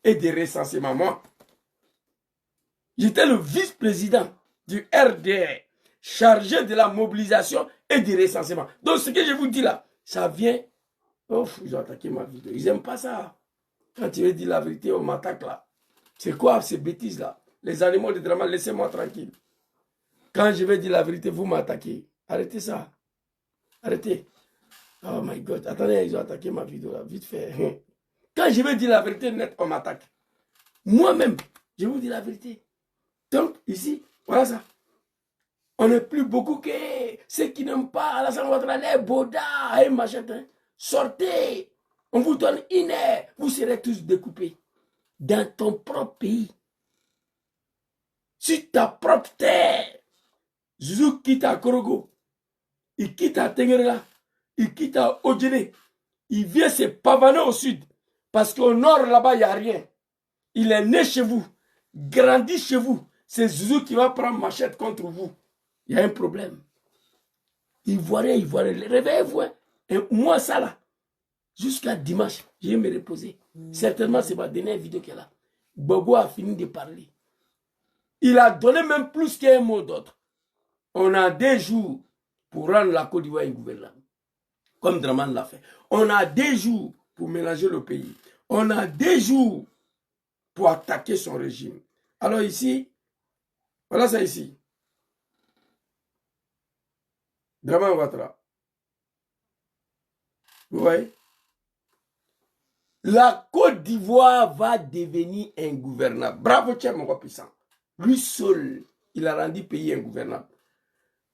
et de recensement. Moi, j'étais le vice-président du RDR, chargé de la mobilisation et du recensement. Donc, ce que je vous dis là, ça vient... Oh, ils ont attaqué ma vidéo. Ils n'aiment pas ça. Quand tu veux dire la vérité, on m'attaque là. C'est quoi ces bêtises là? Les animaux de drama, laissez-moi tranquille. Quand je vais dire la vérité, vous m'attaquez. Arrêtez ça. Arrêtez. Oh my God. Attendez, ils ont attaqué ma vidéo là. Vite fait. Quand je vais dire la vérité net, on m'attaque. Moi-même, je vous dis la vérité. Donc, ici, voilà ça. On n'est plus beaucoup que ceux qui n'aiment pas Alassane Ouattara, les Boda et machin. Sortez. On vous donne une heure. Vous serez tous découpés. Dans ton propre pays. Sur ta propre terre. Zouzou quitte à Korogo. Il quitte à Tengerela. Il quitte à Odjene. Il vient se pavaner au sud. Parce qu'au nord, là-bas, il n'y a rien. Il est né chez vous. Grandi chez vous. C'est Zouzou qui va prendre machette contre vous. Il y a un problème. Ivoirien. Réveillez-vous. Hein. Et moi, ça là. Jusqu'à dimanche, je vais me reposer. Certainement, c'est ma dernière vidéo qu'elle a. Bobo a fini de parler. Il a donné même plus qu'un mot d'autre. On a des jours pour rendre la Côte d'Ivoire ingouvernable. Comme Draman l'a fait. On a des jours pour mélanger le pays. On a des jours pour attaquer son régime. Alors ici, voilà ça ici. Draman Ouattara. Vous voyez? La Côte d'Ivoire va devenir ingouvernable. Bravo, Tchèque, mon roi puissant. Lui seul, il a rendu le pays ingouvernable.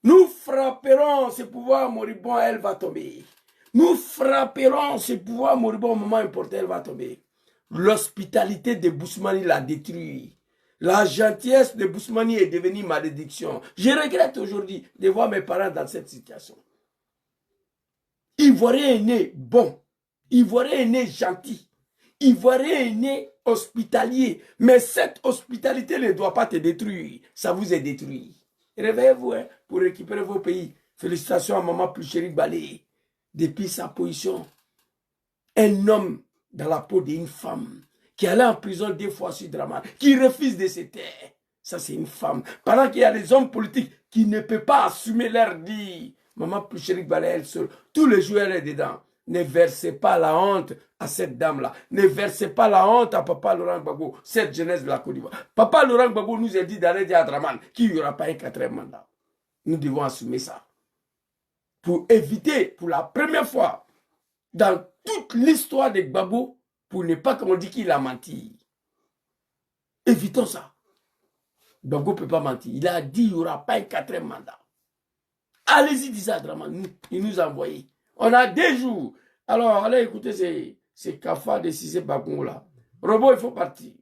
Nous frapperons ce pouvoir moribond, elle va tomber. Nous frapperons ce pouvoir moribond au moment important, elle va tomber. L'hospitalité de Bousmani l'a détruit. La gentillesse de Bousmani est devenue malédiction. Je regrette aujourd'hui de voir mes parents dans cette situation. Ivoirien est né bon. Ivoirien est né gentil. Ivoirien est né hospitalier. Mais cette hospitalité ne doit pas te détruire. Ça vous est détruit. Réveillez-vous hein, pour récupérer vos pays. Félicitations à maman Pluchéri Balé. Depuis sa position, un homme dans la peau d'une femme qui allait en prison 2 fois sur Draman, qui refuse de se taire. Ça, c'est une femme. Pendant qu'il y a des hommes politiques qui ne peuvent pas assumer leur vie. Maman Pluchéri Balé, elle seule. Tous les jours, elle est dedans. Ne versez pas la honte à cette dame-là. Ne versez pas la honte à Papa Laurent Gbagbo, cette jeunesse de la Côte d'Ivoire. Papa Laurent Gbagbo nous a dit d'aller dire à Draman qu'il n'y aura pas un 4e mandat. Nous devons assumer ça. Pour éviter, pour la première fois, dans toute l'histoire de Gbagbo, pour ne pas qu'on dise qu'il a menti. Évitons ça. Gbagbo ne peut pas mentir. Il a dit qu'il n'y aura pas un 4e mandat. Allez-y, dis ça à Draman. Il nous a envoyé. On a 2 jours. Alors, allez écouter ces cafards de Cissé Bakongo là. Robot, il faut partir.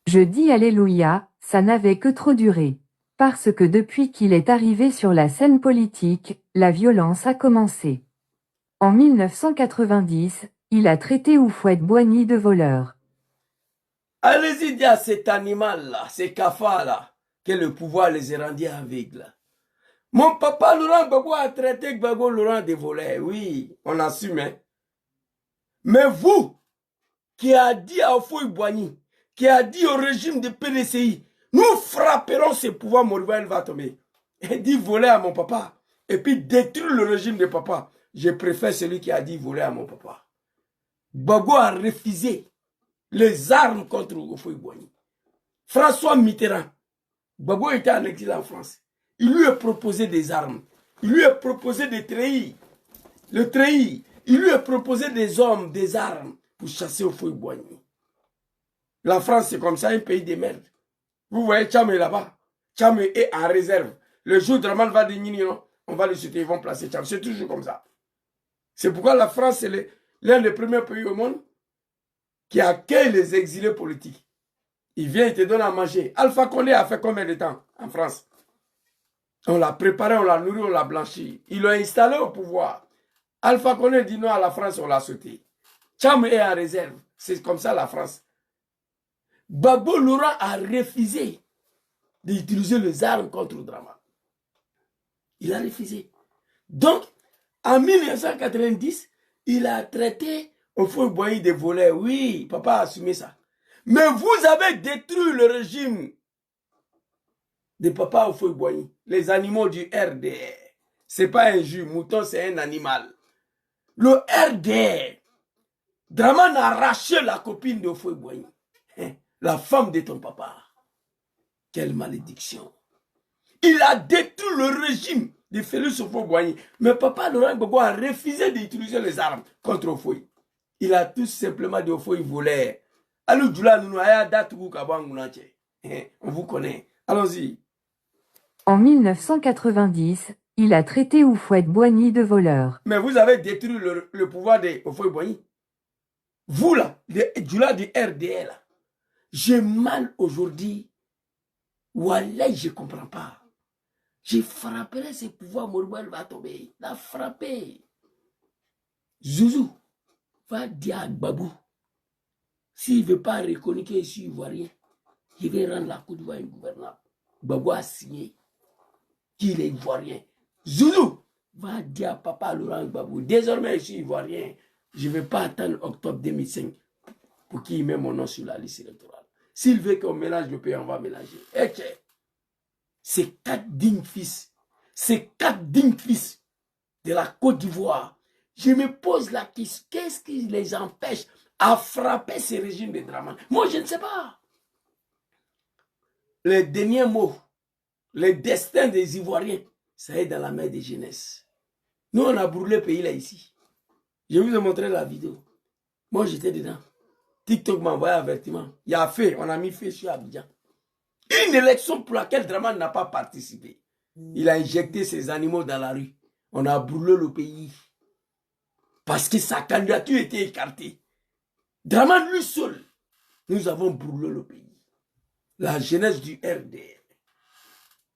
Je dis alléluia, ça n'avait que trop duré. Parce que depuis qu'il est arrivé sur la scène politique, la violence a commencé. En 1990, il a traité Houphouët-Boigny de voleur. Allez-y dire à cet animal là, ces cafards là, que le pouvoir les a rendus aveugles. Mon papa Laurent Gbagbo a traité Gbagbo Laurent de voleur. Oui, on assume. Hein. Mais vous, qui a dit à Houphouët-Boigny, qui a dit au régime de PDCI, nous frapperons ce pouvoir moribond, elle va tomber. Et dit voler à mon papa. Et puis détruire le régime de papa. Je préfère celui qui a dit voler à mon papa. Gbagbo a refusé les armes contre Houphouët-Boigny. François Mitterrand, Gbagbo était en exil en France. Il lui a proposé des armes. Il lui a proposé de trahir. Le trahir. Il lui a proposé des hommes, des armes pour chasser Houphouët-Boigny. La France, c'est comme ça, un pays de merde. Vous voyez, Tcham est là-bas. Tcham est en réserve. Le jour où Draman va dire on va le soutenir, ils vont placer Tcham. C'est toujours comme ça. C'est pourquoi la France, c'est l'un des premiers pays au monde qui accueille les exilés politiques. Il vient, il te donne à manger. Alpha Condé a fait combien de temps en France? On l'a préparé, on l'a nourri, on l'a blanchi. Ils l'ont installé au pouvoir. Alpha Condé dit non à la France, on l'a sauté. Tcham est en réserve. C'est comme ça la France. Gbagbo Laurent a refusé d'utiliser les armes contre Draman. Il a refusé. Donc, en 1990, il a traité Houphouët-Boigny des volets, oui, papa a assumé ça. Mais vous avez détruit le régime de papa Houphouët-Boigny, les animaux du RDR. C'est pas un jus, mouton c'est un animal. Le RDR, Draman a arraché la copine de Houphouët-Boigny, la femme de ton papa. Quelle malédiction. Il a détruit le régime de Félix Houphouët-Boigny. Mais papa Laurent Gbagbo a refusé d'utiliser les armes contre Houphouët. Il a tout simplement dit Houphouët volait. On vous connaît. Allons-y. En 1990, il a traité Houphouët-Boigny de voleur. Mais vous avez détruit le pouvoir de Houphouët-Boigny. Vous là, Djoula du RDL là. J'ai mal aujourd'hui. Wallah, je ne comprends pas. Je frapperai ce pouvoir, Mourbal va tomber. Il a frappé. Zouzou va dire à Babou, s'il ne veut pas reconnaître que je suis ivoirien, je vais rendre la Côte d'Ivoire ingouvernable. Babou a signé qu'il est ivoirien. Zouzou va dire à papa Laurent Gbagbo, désormais je suis ivoirien, je ne vais pas attendre octobre 2005 pour qu'il mette mon nom sur la liste électorale. S'il veut qu'on mélange le pays, on va mélanger. Okay. Ces 4 dignes fils, de la Côte d'Ivoire, je me pose la question, qu'est-ce qui les empêche à frapper ce régime de Draman? Moi, je ne sais pas. Les derniers mots, le destin des Ivoiriens, ça est dans la main des jeunesses. Nous, on a brûlé le pays là, ici. Je vous ai montré la vidéo. Moi, j'étais dedans. TikTok m'a envoyé un avertissement. Il y a fait, on a mis fait sur Abidjan. Une élection pour laquelle Draman n'a pas participé. Il a injecté ses animaux dans la rue. On a brûlé le pays. Parce que sa candidature était écartée. Draman lui seul, nous avons brûlé le pays. La jeunesse du RDR.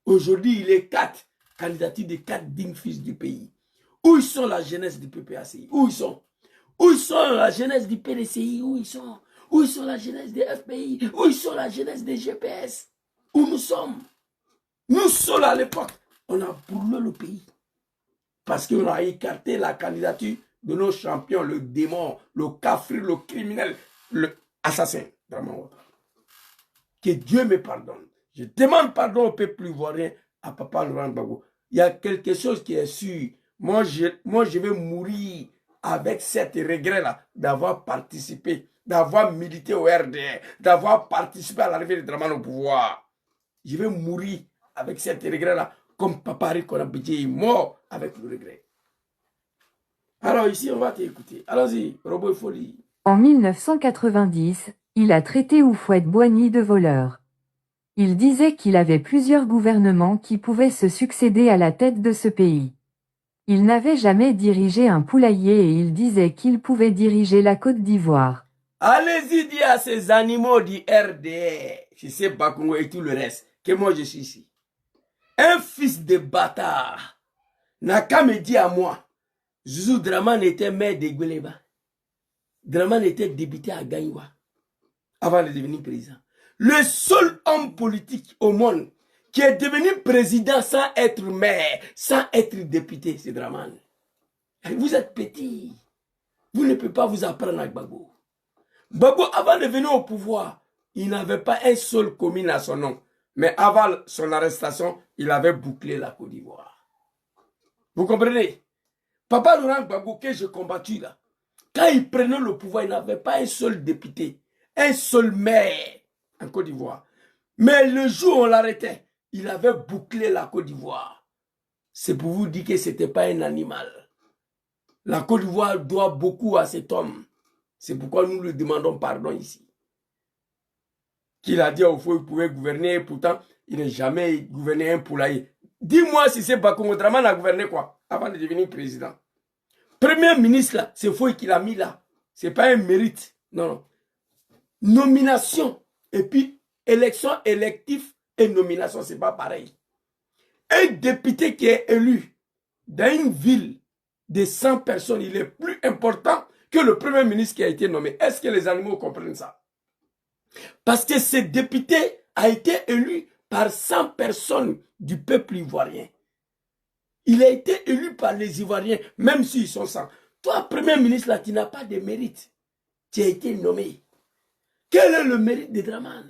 Aujourd'hui, il est 4 candidatures de 4 dignes fils du pays. Où ils sont la jeunesse du PPACI? Où ils sont? Où ils sont la jeunesse du PDCI? Où ils sont? Où ils sont la jeunesse des FPI? Où ils sont la jeunesse des GPS? Où nous sommes? Nous seuls à l'époque, on a brûlé le pays. Parce qu'on a écarté la candidature de nos champions, le démon, le cafri, le criminel, l'assassin. Que Dieu me pardonne. Je demande pardon au peuple ivoirien, à papa Laurent Gbagbo. Il y a quelque chose qui est sûr. Moi, je vais mourir avec cet regret-là d'avoir participé, d'avoir milité au RDR, d'avoir participé à l'arrivée de Draman au pouvoir. Je vais mourir avec cet regret-là, comme papa Rikona Bidje est mort avec le regret. Alors ici, on va t'écouter. Allons-y, Robot Folie. En 1990, il a traité Houphouët-Boigny de voleur. Il disait qu'il avait plusieurs gouvernements qui pouvaient se succéder à la tête de ce pays. Il n'avait jamais dirigé un poulailler et il disait qu'il pouvait diriger la Côte d'Ivoire. Allez-y dire à ces animaux du RDR, je sais Bakongo et tout le reste, que moi je suis ici. Un fils de bâtard n'a qu'à me dire à moi, Zouzou Draman était maire de Gweleba. Draman était député à Gagnoua avant de devenir président. Le seul homme politique au monde qui est devenu président sans être maire, sans être député, c'est Draman. Vous êtes petit. Vous ne pouvez pas vous apprendre à Gbagbo. Gbagbo, avant de venir au pouvoir, il n'avait pas un seul commune à son nom. Mais avant son arrestation, il avait bouclé la Côte d'Ivoire. Vous comprenez? Papa Laurent Gbagbo, que j'ai combattu là, quand il prenait le pouvoir, il n'avait pas un seul député, un seul maire en Côte d'Ivoire. Mais le jour où on l'arrêtait, il avait bouclé la Côte d'Ivoire. C'est pour vous dire que ce n'était pas un animal. La Côte d'Ivoire doit beaucoup à cet homme. C'est pourquoi nous lui demandons pardon ici. Qu'il a dit au fond qu'il pouvait gouverner, pourtant il n'a jamais gouverné un poulailler. Dis-moi si c'est Bakongo Draman a gouverné quoi avant de devenir président. Premier ministre là, c'est Foy qui l'a mis là. Ce n'est pas un mérite. Non, non. Nomination et puis élection, électif et nomination, ce n'est pas pareil. Un député qui est élu dans une ville de 100 personnes, il est plus important que le premier ministre qui a été nommé. Est-ce que les animaux comprennent ça? Parce que ce député a été élu par 100 personnes du peuple ivoirien. Il a été élu par les Ivoiriens, même s'ils sont 100. Toi, premier ministre, là, tu n'as pas de mérite. tu as été nommé. Quel est le mérite de Draman?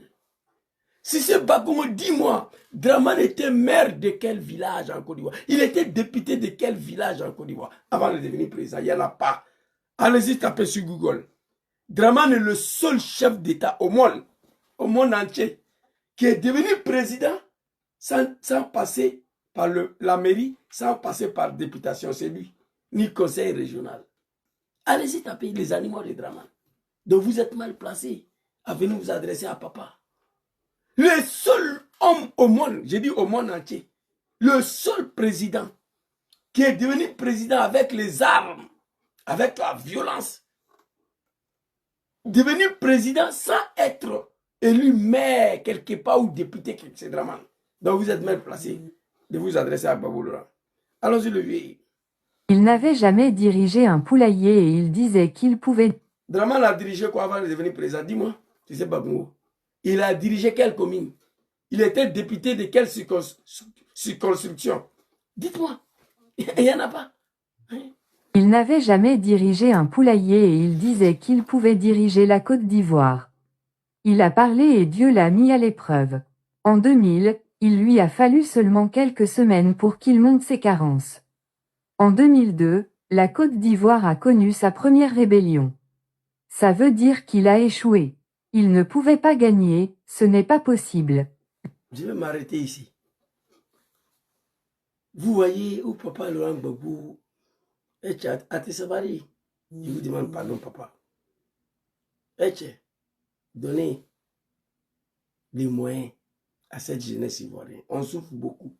Si c'est Bakongo, dis-moi, Draman était maire de quel village en Côte d'Ivoire? Il était député de quel village en Côte d'Ivoire avant de devenir président? Il n'y en a pas. Allez-y, tapez sur Google. Draman est le seul chef d'État au monde entier, qui est devenu président sans passer par la mairie, sans passer par députation, c'est lui, ni conseil régional. Allez-y, tapez les animaux de Draman. Donc vous êtes mal placé à venir vous adresser à papa. Le seul homme au monde, j'ai dit au monde entier, le seul président qui est devenu président avec les armes, avec la violence, devenu président sans être élu maire quelque part ou député, c'est Draman. Donc vous êtes mal placé de vous adresser à Babou Laurent. Allons-y le vieux. Il n'avait jamais dirigé un poulailler et il disait qu'il pouvait... Draman a dirigé quoi avant de devenir président? Dis-moi, tu sais Babou. Il a dirigé quelle commune? Il était député de quelle circonscription? Dites-moi, il n'y en a pas. Il n'avait jamais dirigé un poulailler et il disait qu'il pouvait diriger la Côte d'Ivoire. Il a parlé et Dieu l'a mis à l'épreuve. En 2000, il lui a fallu seulement quelques semaines pour qu'il monte ses carences. En 2002, la Côte d'Ivoire a connu sa première rébellion. Ça veut dire qu'il a échoué. Il ne pouvait pas gagner, ce n'est pas possible. Je vais m'arrêter ici. Vous voyez où papa Laurent Gbagbo est à Tessabari. Je vous demande pardon, papa. Est donner des moyens à cette jeunesse ivoirienne. On souffre beaucoup.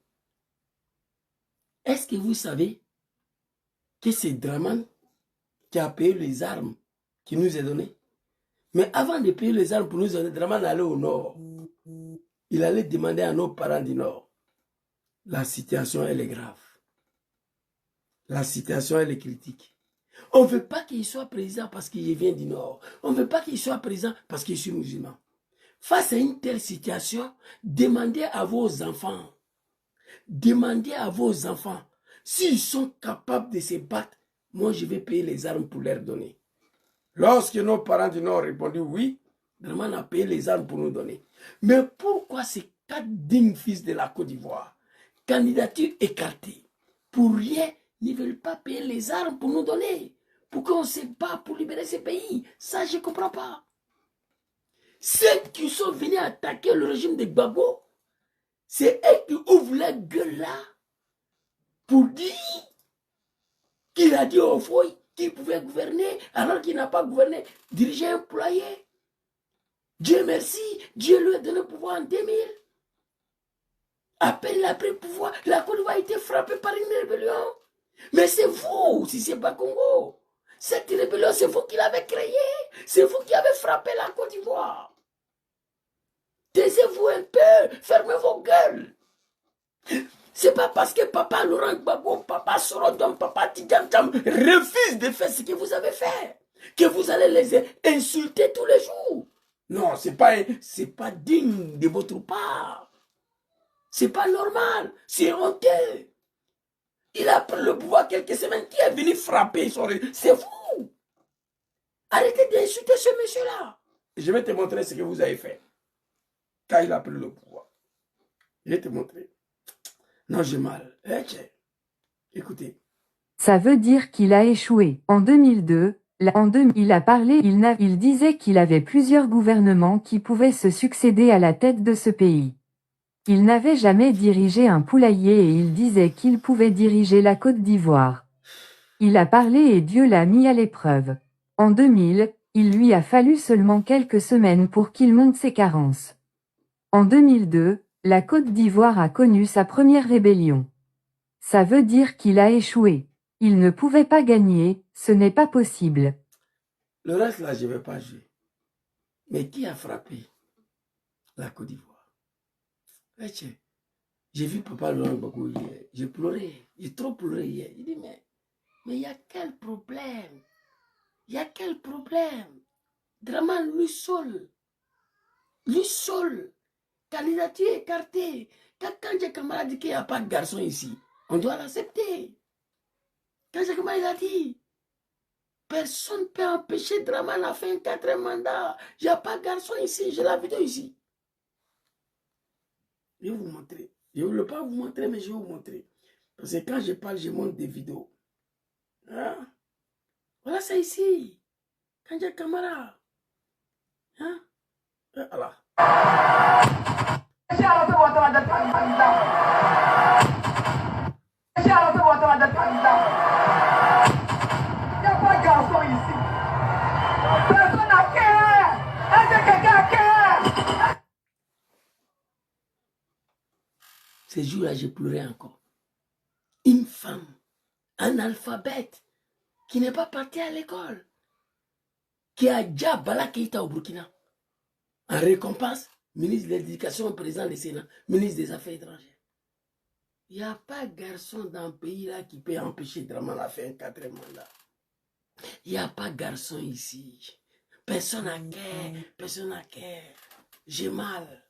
Est-ce que vous savez que c'est Draman qui a payé les armes qui nous a données? Mais avant de payer les armes pour nous donner, Draman allait au nord. Il allait demander à nos parents du nord. La situation, elle est grave. La situation, elle est critique. On ne veut pas qu'il soit président parce qu'il vient du nord. On ne veut pas qu'il soit président parce qu'il est musulman. Face à une telle situation, demandez à vos enfants s'ils sont capables de se battre, moi je vais payer les armes pour leur donner. Lorsque nos parents du Nord ont répondu oui, Draman a payé les armes pour nous donner. Mais pourquoi ces 4 dignes fils de la Côte d'Ivoire, candidature écartée, pour rien, ne veulent pas payer les armes pour nous donner? Pourquoi on ne se bat pour libérer ces pays? Ça, je ne comprends pas. Ceux qui sont venus attaquer le régime de Gbagbo, c'est eux qui ouvrent la gueule là pour dire qu'il a dit au Foy qu'il pouvait gouverner alors qu'il n'a pas gouverné, diriger un poulailler. Dieu merci, Dieu lui a donné le pouvoir en 2000. À peine il a pris le pouvoir, la Côte d'Ivoire a été frappée par une rébellion. Mais c'est vous, si c'est pas Congo. Cette rébellion, c'est vous qui l'avez créée. C'est vous qui avez frappé la Côte d'Ivoire. Taisez-vous un peu, fermez vos gueules. C'est pas parce que papa Laurent Gbagbo, papa Sorodom, papa Tidjam refusent de faire ce que vous avez fait que vous allez les insulter tous les jours. Non, c'est pas digne de votre part. C'est pas normal, c'est honteux. Il a pris le pouvoir quelques semaines, qui est venu frapper son... C'est vous. Arrêtez d'insulter ce monsieur-là. Je vais te montrer ce que vous avez fait quand il a pris le pouvoir. Je vais te montrer. Non, j'ai mal. Écoutez. Ça veut dire qu'il a échoué. En 2002, il a parlé, il disait qu'il avait plusieurs gouvernements qui pouvaient se succéder à la tête de ce pays. Il n'avait jamais dirigé un poulailler et il disait qu'il pouvait diriger la Côte d'Ivoire. Il a parlé et Dieu l'a mis à l'épreuve. En 2000, il lui a fallu seulement quelques semaines pour qu'il monte ses carences. En 2002, la Côte d'Ivoire a connu sa première rébellion. Ça veut dire qu'il a échoué. Il ne pouvait pas gagner, ce n'est pas possible. Le reste là, je ne vais pas jouer. Mais qui a frappé la Côte d'Ivoire? J'ai vu papa Laurent Gbagbo hier. J'ai pleuré. J'ai trop pleuré hier. Il dit, mais il y a quel problème? Il y a quel problème? Draman, lui seul. Candidature écartée. Quand j'ai camarade dit qu'il n'y a pas de garçon ici, on doit l'accepter. Quand j'ai camarade a dit, Personne ne peut empêcher Dramane à faire un 4e mandat. Il n'y a pas de garçon ici. J'ai la vidéo ici. Je vais vous montrer. Je ne voulais pas vous montrer, mais je vais vous montrer. Parce que quand je parle, je montre des vidéos. Hein? Voilà ça ici. Kandja Camara. Hein? Voilà. Ces jours-là, j'ai pleuré encore. Une femme, un alphabète, qui n'est pas partie à l'école, qui a déjà Bala Keïta au Burkina. En récompense, ministre de l'Éducation, président du Sénat, ministre des Affaires étrangères. Il n'y a pas de garçon dans le pays là qui peut empêcher Dramane à faire un 4e mandat. Il n'y a pas de garçon ici. Personne n'a cœur, personne n'a cœur. J'ai mal.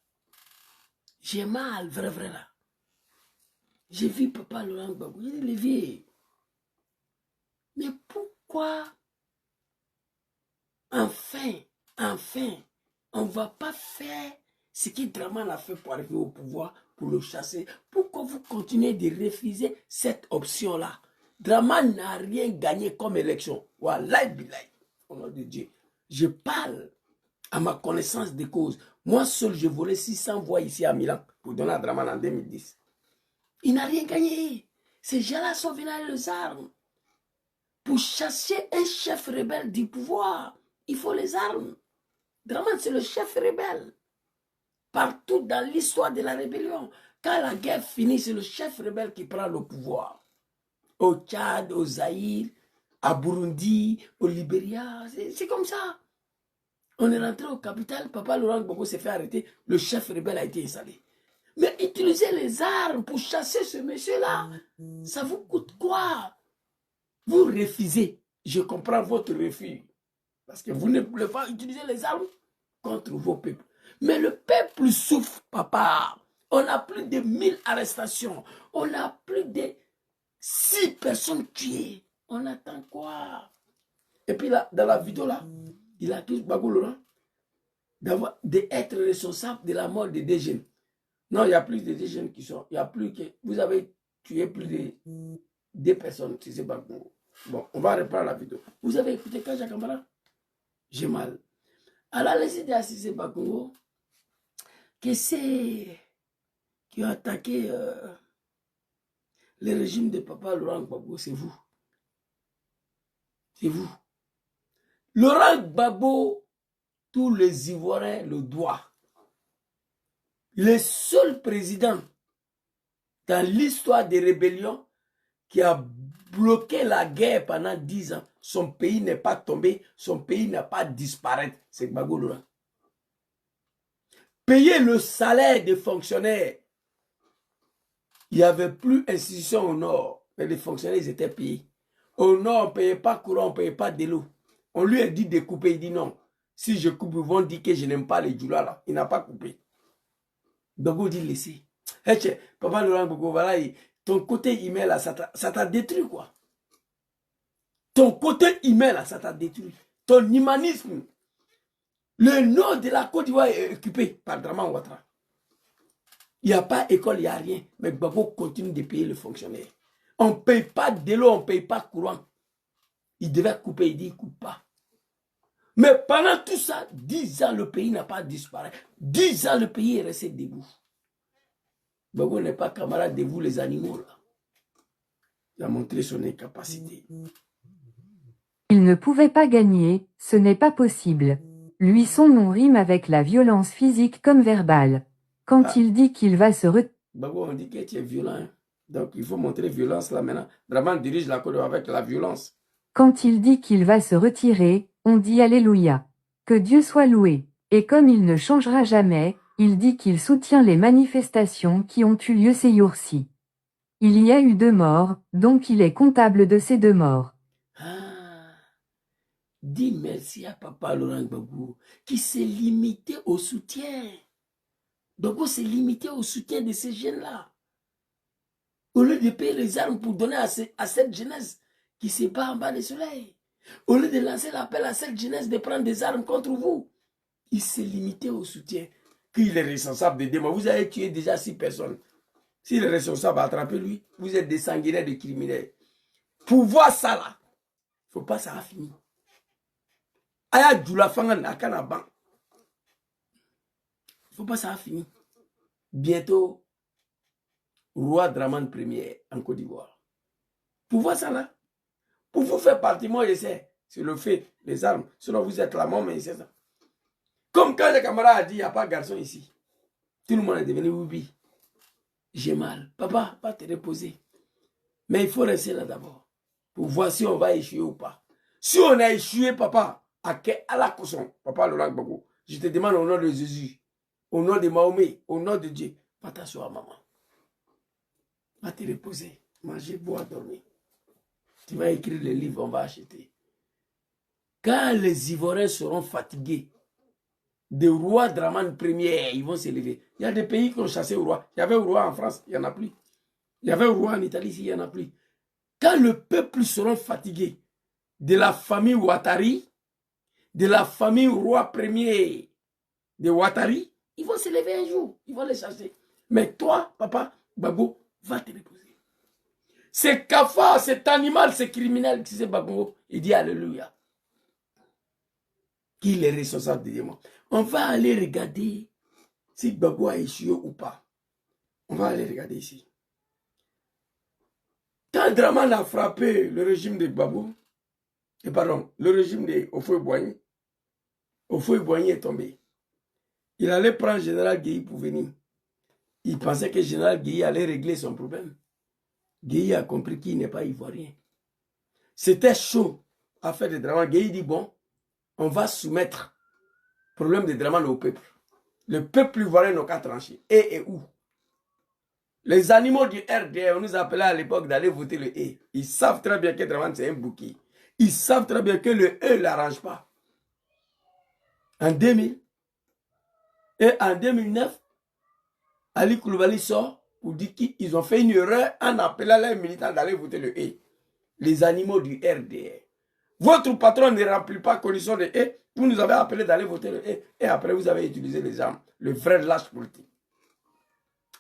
J'ai mal, vrai là. J'ai vu papa Laurent Gbagbo, il est levé. Mais pourquoi, enfin, on ne va pas faire ce que Dramane a fait pour arriver au pouvoir, pour le chasser? Pourquoi vous continuez de refuser cette option-là? Dramane n'a rien gagné comme élection. Wallahi billahi, au nom de Dieu. Je parle à ma connaissance des causes. Moi seul, je volais 600 voix ici à Milan pour donner à Dramane en 2010. Il n'a rien gagné. Ces gens-là sont venus avec les armes. Pour chasser un chef rebelle du pouvoir, il faut les armes. Dramane, c'est le chef rebelle. Partout dans l'histoire de la rébellion, quand la guerre finit, c'est le chef rebelle qui prend le pouvoir. Au Tchad, au Zaïre, à Burundi, au Libéria, c'est comme ça. On est rentré au capital, papa Laurent Gbagbo s'est fait arrêter, le chef rebelle a été installé. Mais utilisez les armes pour chasser ce monsieur-là, ça vous coûte quoi? Vous refusez. Je comprends votre refus. Parce que vous ne voulez pas utiliser les armes contre vos peuples. Mais le peuple souffre, papa. On a plus de 1000 arrestations. On a plus de 6 personnes tuées. On attend quoi? Et puis là, dans la vidéo là, il accuse Gbagbo Laurent d'être responsable de la mort des 2 jeunes. Non, il y a plus de 2 jeunes qui sont. Il y a plus que. Vous avez tué plus de 2 personnes, si c'est pas Congo. Bon, on va reprendre la vidéo. Vous avez écouté Kandja Camara? J'ai mal. Alors, les idées à Cissé Bakongo, que c'est qui ont attaqué le régime de papa Laurent Gbagbo, c'est vous. C'est vous. Laurent Gbagbo, tous les Ivoiriens le doivent. Le seul président dans l'histoire des rébellions qui a bloqué la guerre pendant 10 ans, son pays n'est pas tombé, son pays n'a pas disparu, c'est Gbagbo Laurent. Payer le salaire des fonctionnaires. Il n'y avait plus d'institution au nord, mais les fonctionnaires ils étaient payés. Au nord, on ne payait pas courant, on ne payait pas de l'eau. On lui a dit de couper, il dit non. Si je coupe, ils vont dire que je n'aime pas les djoulas là. Il n'a pas coupé. Gbagbo dit laissez. Hey, papa Laurent Gbagbo, voilà, ton côté humain là, ça t'a détruit quoi. Ton côté humain là, ça t'a détruit. Ton humanisme. Le nord de la Côte d'Ivoire est occupé par Dramane Ouattara. Il n'y a pas d'école, il n'y a rien. Mais Gbagbo continue de payer les fonctionnaires. On ne paye pas de l'eau, on ne paye pas courant. Il devait couper, il dit il ne coupe pas. Mais pendant tout ça, 10 ans, le pays n'a pas disparu. 10 ans, le pays est resté debout. Gbagbo n'est pas camarade de vous, les animaux, là. Il a montré son incapacité. Il ne pouvait pas gagner, ce n'est pas possible. Lui son nom rime avec la violence physique comme verbale. Quand il dit qu'il va se retirer... Gbagbo, on dit que tu es violent. Hein? Donc il faut montrer violence là maintenant. Dramane dirige la Côte avec la violence. Quand il dit qu'il va se retirer, on dit Alléluia. Que Dieu soit loué. Et comme il ne changera jamais, il dit qu'il soutient les manifestations qui ont eu lieu ces jours-ci. Il y a eu 2 morts, donc il est comptable de ces 2 morts. Ah, dis merci à papa Laurent Gbagbo qui s'est limité au soutien. Gbagbo s'est limité au soutien de ces jeunes-là. Au lieu de payer les armes pour donner à cette jeunesse qui se bat en bas du soleil. Au lieu de lancer l'appel à cette jeunesse de prendre des armes contre vous, il s'est limité au soutien. Qu'il est responsable des démons. Vous avez tué déjà 6 personnes. S'il est responsable, attrapez-lui. Vous êtes des sanguinaires, des criminels. Pour voir ça là, il ne faut pas ça a fini. Aya Djoula Fangan à Kanaban. Il ne faut pas ça a fini. Bientôt, roi Draman Ier en Côte d'Ivoire. Pour voir ça là, pour vous faire partie, moi je sais, c'est le fait, les armes. Sinon vous êtes la mort, mais c'est ça. Comme quand le camarade a dit, il n'y a pas de garçon ici. Tout le monde est devenu oubi. J'ai mal. Papa, pas te reposer. Mais il faut rester là d'abord. Pour voir si on va échouer ou pas. Si on a échoué, papa, à la caution, papa Laurent Gbagbo, je te demande au nom de Jésus, au nom de Mahomet, au nom de Dieu, pas t'asseoir, maman. Va te reposer, manger, boire, dormir. Tu vas écrire les livres, on va acheter. Quand les Ivoiriens seront fatigués, des rois Draman Ier, ils vont s'élever. Il y a des pays qui ont chassé au roi. Il y avait au roi en France, il n'y en a plus. Il y avait au roi en Italie, il n'y en a plus. Quand le peuple sera fatigué de la famille Ouattari, de la famille roi premier de Ouattari, ils vont s'élever un jour. Ils vont les chasser. Mais toi, papa, Gbagbo, va te reposer. C'est cafard, cet animal, ce criminel qui c'est Gbagbo, il dit Alléluia. Qu'il est responsable des démons. On va aller regarder si Gbagbo a échoué ou pas. On va aller regarder ici. Quand Draman a frappé le régime de Gbagbo, pardon, le régime de Houphouët-Boigny, Houphouët-Boigny est tombé. Il allait prendre Général Guéhi pour venir. Il pensait que Général Guéhi allait régler son problème. Guéhi a compris qu'il n'est pas ivoirien. C'était chaud à faire de Draman. Guéhi dit, bon, on va soumettre le problème de Draman au peuple. Le peuple ivoirien n'a qu'à trancher. Et où? Les animaux du RDR, on nous appelait à l'époque d'aller voter le E. Ils savent très bien que Draman c'est un bouquet. Ils savent très bien que le E ne l'arrange pas. En 2000 et en 2009, Ali Koulibaly sort pour dire qu'ils ont fait une erreur en appelant les militants d'aller voter le E. Les animaux du RDR. Votre patron ne remplit pas condition de E. Vous nous avez appelé d'aller voter le E. Et après, vous avez utilisé les armes. Le vrai lâche politique.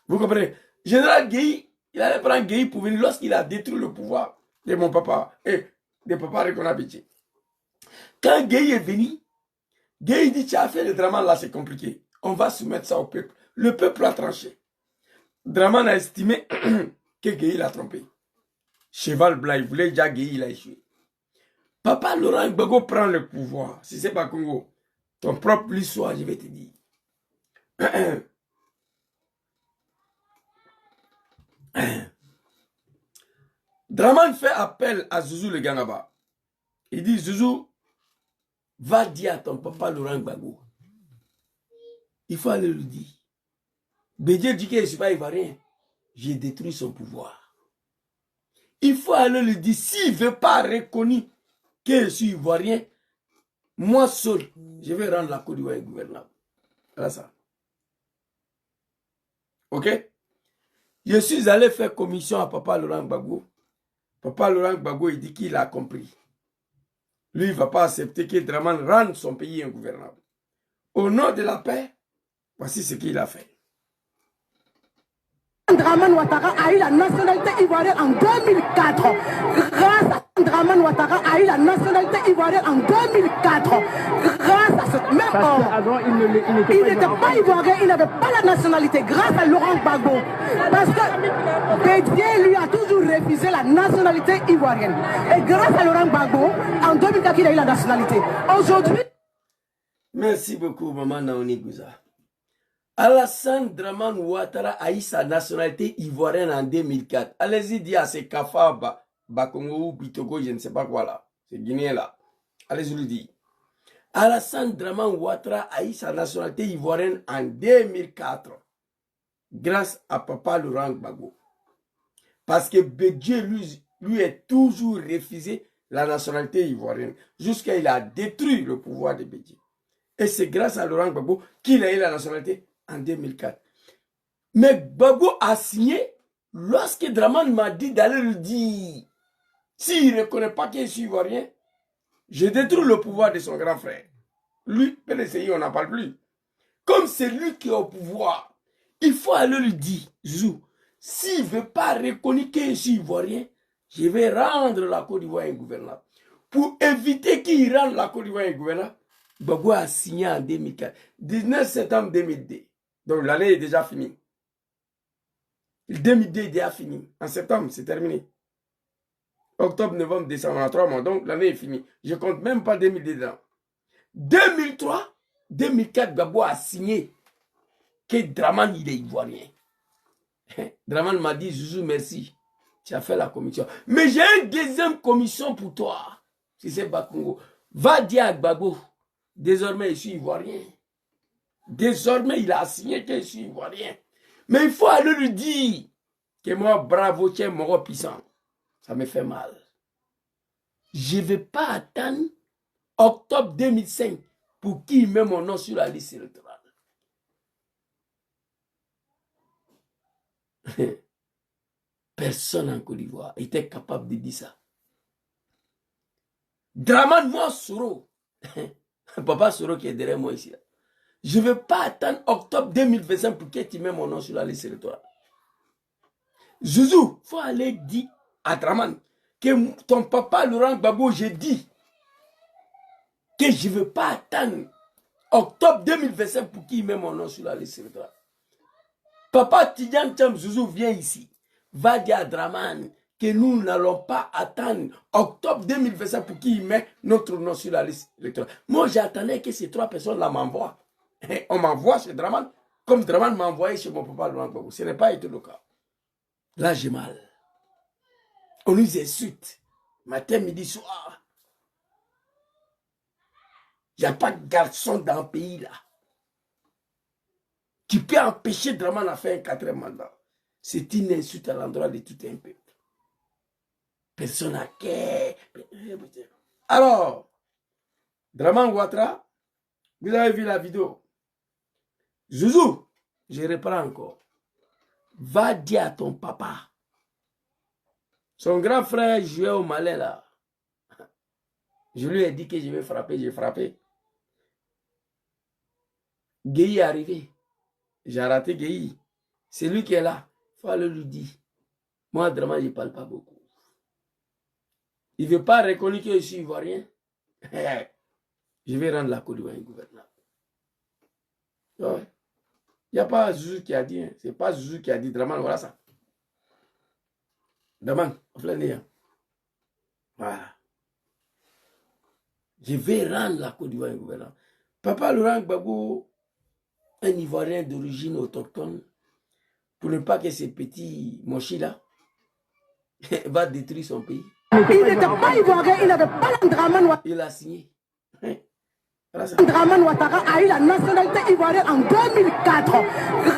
Vous comprenez? Général Guéhi, il allait prendre Guéhi pour venir lorsqu'il a détruit le pouvoir de mon papa et de papa Rekonabiti. Quand Guéhi est venu, Guéhi dit, tu as fait le Draman là, c'est compliqué. On va soumettre ça au peuple. Le peuple a tranché. Draman a estimé que Guéhi l'a trompé. Cheval blanc, il voulait déjà Guéhi, il a échoué. Papa Laurent Gbagbo prend le pouvoir. Si c'est pas Congo, ton propre histoire, je vais te dire. Draman fait appel à Zouzou le Ganaba. Il dit, Zouzou, va dire à ton papa Laurent Gbagbo. Il faut aller le dire. Bédié dit que je ne suis pas ivoirien. J'ai détruit son pouvoir. Il faut aller le dire. S'il ne veut pas reconnaître que je suis ivoirien, moi seul, je vais rendre la Côte d'Ivoire ingouvernable. Voilà ça. Ok? Je suis allé faire commission à papa Laurent Gbagbo. Papa Laurent Gbagbo, il dit qu'il a compris. Lui, il ne va pas accepter que Draman rende son pays ingouvernable. Au nom de la paix, voici ce qu'il a fait. Draman Ouattara a eu la nationalité ivoirienne en 2004. Grâce à Draman Ouattara a eu la nationalité ivoirienne en 2004. Grâce à ce même homme. Avant, il n'était pas ivoirien, il n'avait pas la nationalité. Grâce à Laurent Gbagbo. Parce que Bédié lui a toujours refusé la nationalité ivoirienne. Et grâce à Laurent Gbagbo, en 2004, il a eu la nationalité. Aujourd'hui... Merci beaucoup, maman Naouni Gouza. Alassane Draman Ouattara a eu sa nationalité ivoirienne en 2004. Allez-y dire à ces cafards, Bakongo ou Bitogo, je ne sais pas quoi là. C'est Guinéen là. Allez-y le dire. Alassane Draman Ouattara a eu sa nationalité ivoirienne en 2004. Grâce à papa Laurent Gbagbo. Parce que Bédié lui a toujours refusé la nationalité ivoirienne. Jusqu'à il a détruit le pouvoir de Bédié. Et c'est grâce à Laurent Gbagbo qu'il a eu la nationalité en 2004. Mais Gbagbo a signé lorsque Draman m'a dit d'aller le dire. S'il ne reconnaît pas qu'il est ivoirien, Je détruis le pouvoir de son grand frère. Lui, PDCI, on n'en parle plus. Comme c'est lui qui est au pouvoir, il faut aller lui dire, Zou, s'il ne veut pas reconnaître que je suis ivoirien, je vais rendre la Côte d'Ivoire ingouvernable. Pour éviter qu'il rende la Côte d'Ivoire ingouvernable, Gbagbo a signé en 2004, 19 septembre 2002. Donc l'année est déjà finie. Le 2002 est déjà fini. En septembre, c'est terminé. Octobre, novembre, décembre, en 3 mois. Donc l'année est finie. Je ne compte même pas 2002 dedans. 2003, 2004, Gbagbo a signé que Dramane, il est ivoirien. Dramane m'a dit, Zouzou, merci. Tu as fait la commission. Mais j'ai une deuxième commission pour toi. Si c'est Bakongo. Va dire à Gbagbo, désormais, je suis ivoirien. Désormais, il a signé que je suis ivoirien. Mais il faut aller lui dire que moi, bravo, tu es mon puissant. Ça me fait mal. Je ne vais pas attendre octobre 2005 pour qu'il mette mon nom sur la liste électorale. Personne en Côte d'Ivoire était capable de dire ça. Dramane, moi, Soro, Papa Soro qui est derrière moi ici. Là. Je ne vais pas attendre octobre 2025 pour que tu mettes mon nom sur la liste électorale. Zouzou, il faut aller dire à Dramane que ton papa Laurent Gbagbo, j'ai dit que je ne veux pas attendre octobre 2025 pour qu'il mette mon nom sur la liste électorale. Papa Tidjane Tcham Zouzou vient ici. Va dire à Dramane que nous n'allons pas attendre octobre 2025 pour qu'il mette notre nom sur la liste électorale. Moi, j'attendais que ces 3 personnes-là m'envoient. On m'envoie chez Dramane, comme Dramane m'a envoyé chez mon papa Laurent Gbagbo. Ce n'est pas été le cas. Là, j'ai mal. On nous insulte. Matin, midi, soir. Il n'y a pas de garçon dans le pays là. Tu peux empêcher Dramane à faire un 4e mandat. C'est une insulte à l'endroit de tout un peuple. Personne n'a qu'à... Alors, Dramane Ouattara, vous avez vu la vidéo. Zouzou, je reprends encore. Va dire à ton papa. Son grand frère jouait au Malais là. Je lui ai dit que je vais frapper, j'ai frappé. Guéhi est arrivé. J'ai raté Guéhi. C'est lui qui est là. Il faut aller lui dire. Moi, Dramane, je ne parle pas beaucoup. Il ne veut pas reconnaître que je suis ivoirien. Je vais rendre la Côte d'Ivoire ingouvernable. Ouais. Il n'y a pas Zouzou qui a dit. Hein. Ce n'est pas Zouzou qui a dit. Dramane, voilà ça. Dramane, on fait le voilà. Je vais rendre la Côte d'Ivoire ingouvernable. Papa Laurent Gbagbo, un Ivoirien d'origine autochtone, pour ne pas que ces petits mochis là va détruire son pays. Il n'était pas ivoirien, il n'avait pas la Dramane Ouattara. Il a signé. Dramane Ouattara a eu la nationalité ivoirienne en 2004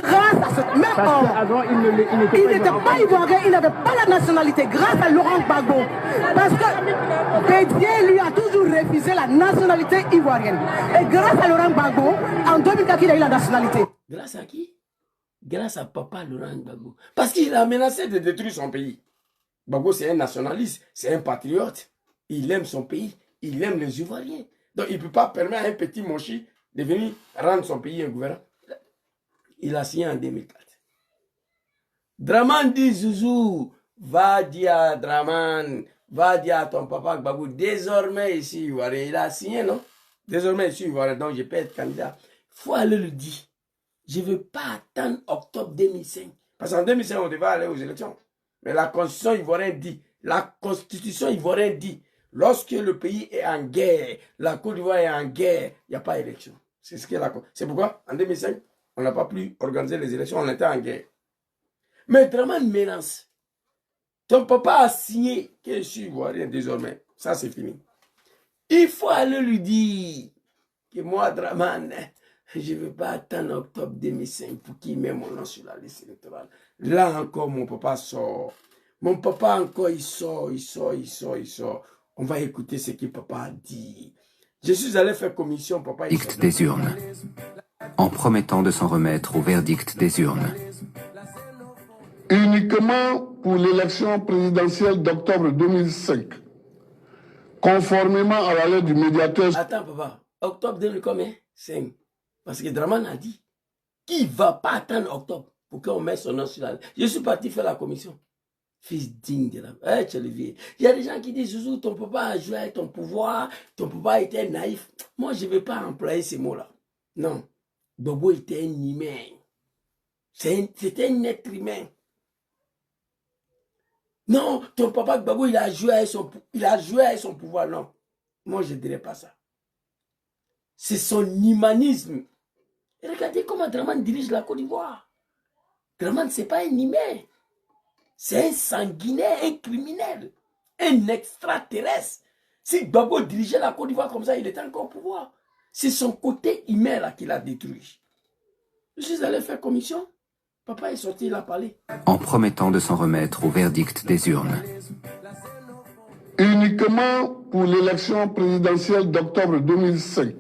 grâce à ce même homme. Avant, il n'était pas ivoirien, il n'avait pas la nationalité grâce à Laurent Gbagbo. Parce que Bédier lui a toujours refusé la nationalité ivoirienne. Et grâce à Laurent Gbagbo, en 2004, il a eu la nationalité. Grâce à qui? Grâce à papa Laurent Gbagbo. Parce qu'il a menacé de détruire son pays. Gbagbo, c'est un nationaliste, c'est un patriote. Il aime son pays, il aime les Ivoiriens. Donc, il ne peut pas permettre à un petit mochi de venir rendre son pays ingouvernable. Il a signé en 2004. Dramane dit, Zouzou, va dire à Dramane, va dire à ton papa Gbagbo, désormais ici, Ivoirien. Il a signé, non? Désormais ici, Ivoirien, donc je peux être candidat. Il faut aller le dire. Je ne veux pas attendre octobre 2005. Parce qu'en 2005, on devait aller aux élections. Mais la constitution ivoirienne dit, lorsque le pays est en guerre, la Côte d'Ivoire est en guerre, il n'y a pas d'élection. C'est pourquoi, en 2005, on n'a pas pu organiser les élections, on était en guerre. Mais Dramane menace. Ton papa a signé que je suis ivoirien désormais. Ça, c'est fini. Il faut aller lui dire que moi, Dramane, je ne veux pas attendre octobre 2005 pour qu'il mette mon nom sur la liste électorale. Là encore, mon papa sort. Mon papa encore, il sort. On va écouter ce que papa a dit. Je suis allé faire commission, papa. Verdict des urnes. En promettant de s'en remettre au verdict des urnes. Uniquement pour l'élection présidentielle d'octobre 2005, conformément à la lettre du médiateur. Attends, papa. Octobre 2000 combien? 5. Parce que Draman a dit qu'il ne va pas attendre octobre pour qu'on mette son nom sur la liste. Je suis parti faire la commission. Fils digne de la... Eh, tu es le vieux. Il y a des gens qui disent, Zouzou, ton papa a joué avec ton pouvoir, ton papa était naïf. Moi, je ne vais pas employer ces mots-là. Non. Bobo était un humain. C'était un être humain. Non, ton papa Gbagbo, il a joué avec son pouvoir. Non. Moi, je ne dirais pas ça. C'est son humanisme. Et regardez comment Draman dirige la Côte d'Ivoire. Draman, ce n'est pas un humain. C'est un sanguinaire, un criminel, un extraterrestre. Si Gbagbo dirigeait la Côte d'Ivoire comme ça, il était encore au pouvoir. C'est son côté humain là qui l'a détruit. Je suis allé faire commission. Papa est sorti, il a parlé. En promettant de s'en remettre au verdict des urnes. Uniquement pour l'élection présidentielle d'octobre 2005,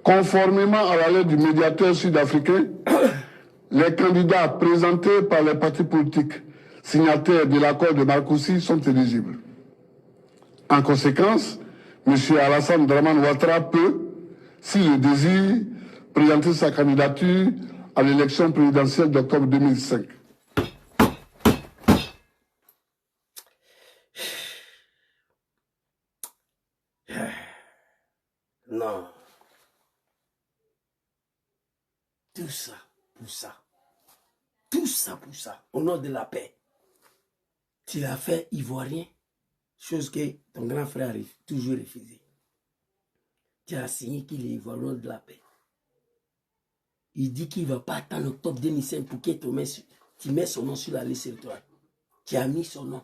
conformément à la lettre du médiateur sud-africain, les candidats présentés par les partis politiques signataires de l'accord de Marcoussis sont éligibles. En conséquence, M. Alassane Dramane Ouattara peut, s'il le désire, présenter sa candidature à l'élection présidentielle d'octobre 2005. Non. Tout ça pour ça. Tout ça pour ça. Au nom de la paix. Tu l'as fait ivoirien. Chose que ton grand frère a toujours refusé. Tu as signé qu'il est ivoirien de la paix. Il dit qu'il ne va pas attendre octobre 2005 pour que tu mets son nom sur la liste électorale. Tu as mis son nom.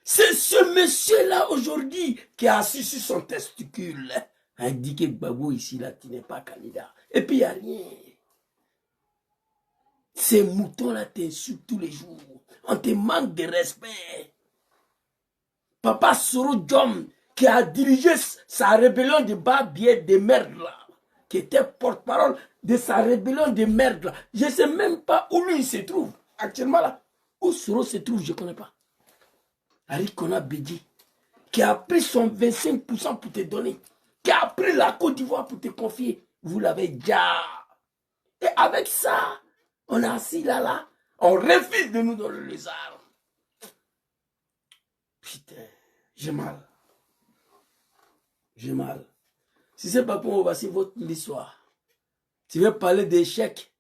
C'est ce monsieur-là aujourd'hui qui a assis sur son testicule. A dit que Gbagbo ici, là, tu n'es pas candidat. Et puis il n'y a rien. Ces moutons-là t'insultent tous les jours. On te manque de respect. Papa Soro Diom, qui a dirigé sa rébellion de bas-biais de merde là, qui était porte-parole de sa rébellion de merde là. Je ne sais même pas où lui il se trouve. Actuellement là, où Soro se trouve, je ne connais pas. Arikona Bédi, qui a pris son 25% pour te donner, qui a pris la Côte d'Ivoire pour te confier. Vous l'avez déjà. Et avec ça, on est assis là, on refuse de nous donner les armes. Putain, j'ai mal. J'ai mal. Si c'est pas pour moi, voici votre histoire. Tu veux parler d'échec.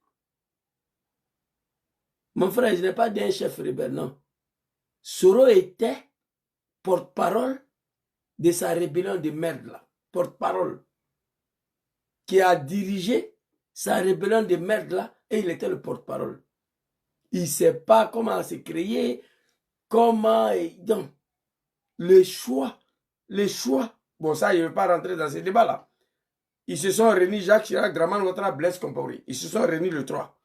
Mon frère, je n'ai pas dit un chef rebelle, non. Soro était porte-parole de sa rébellion de merde là. Porte-parole. Qui a dirigé sa rébellion de merde là et il était le porte-parole. Il ne sait pas comment c'est créé, comment... Donc, le choix. Bon, ça, je ne vais pas rentrer dans ces débats-là. Ils se sont réunis, Jacques Chirac, Dramane Ouattara, Blaise Compaoré. Ils se sont réunis le 3.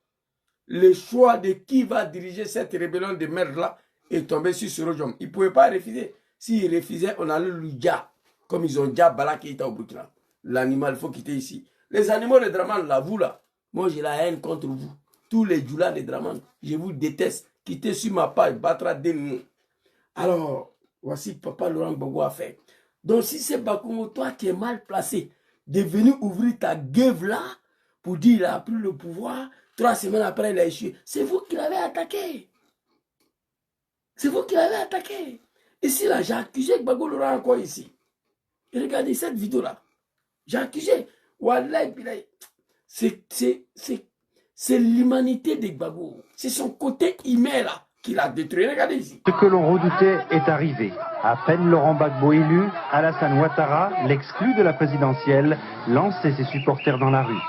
Le choix de qui va diriger cette rébellion de merde-là est tombé sur Soro Diom. Il ne pouvait pas refuser. S'il refusait, on allait lui dire, comme ils ont dit à Bala qui était au Burkina. L'animal, il faut quitter ici. Les animaux de Dramane, là, vous là, moi j'ai la haine contre vous. Tous les djoulas de Dramane, je vous déteste. Quittez sur ma page, battra des noms. Alors, voici Papa Laurent Gbagbo a fait. Donc si c'est Bakongo, toi qui es mal placé, de venir ouvrir ta gueule là, pour dire qu'il a pris le pouvoir, 3 semaines après il a échoué. C'est vous qui l'avez attaqué. C'est vous qui l'avez attaqué. Ici là, j'ai accusé Gbagbo Laurent encore ici. Et regardez cette vidéo là. J'ai accusé. Wallahi, c'est l'humanité de Gbagbo. C'est son côté humain là qui l'a détruit. Regardez ici. Ce que l'on redoutait est arrivé. À peine Laurent Gbagbo élu, Alassane Ouattara, l'exclu de la présidentielle, lançait ses supporters dans la rue.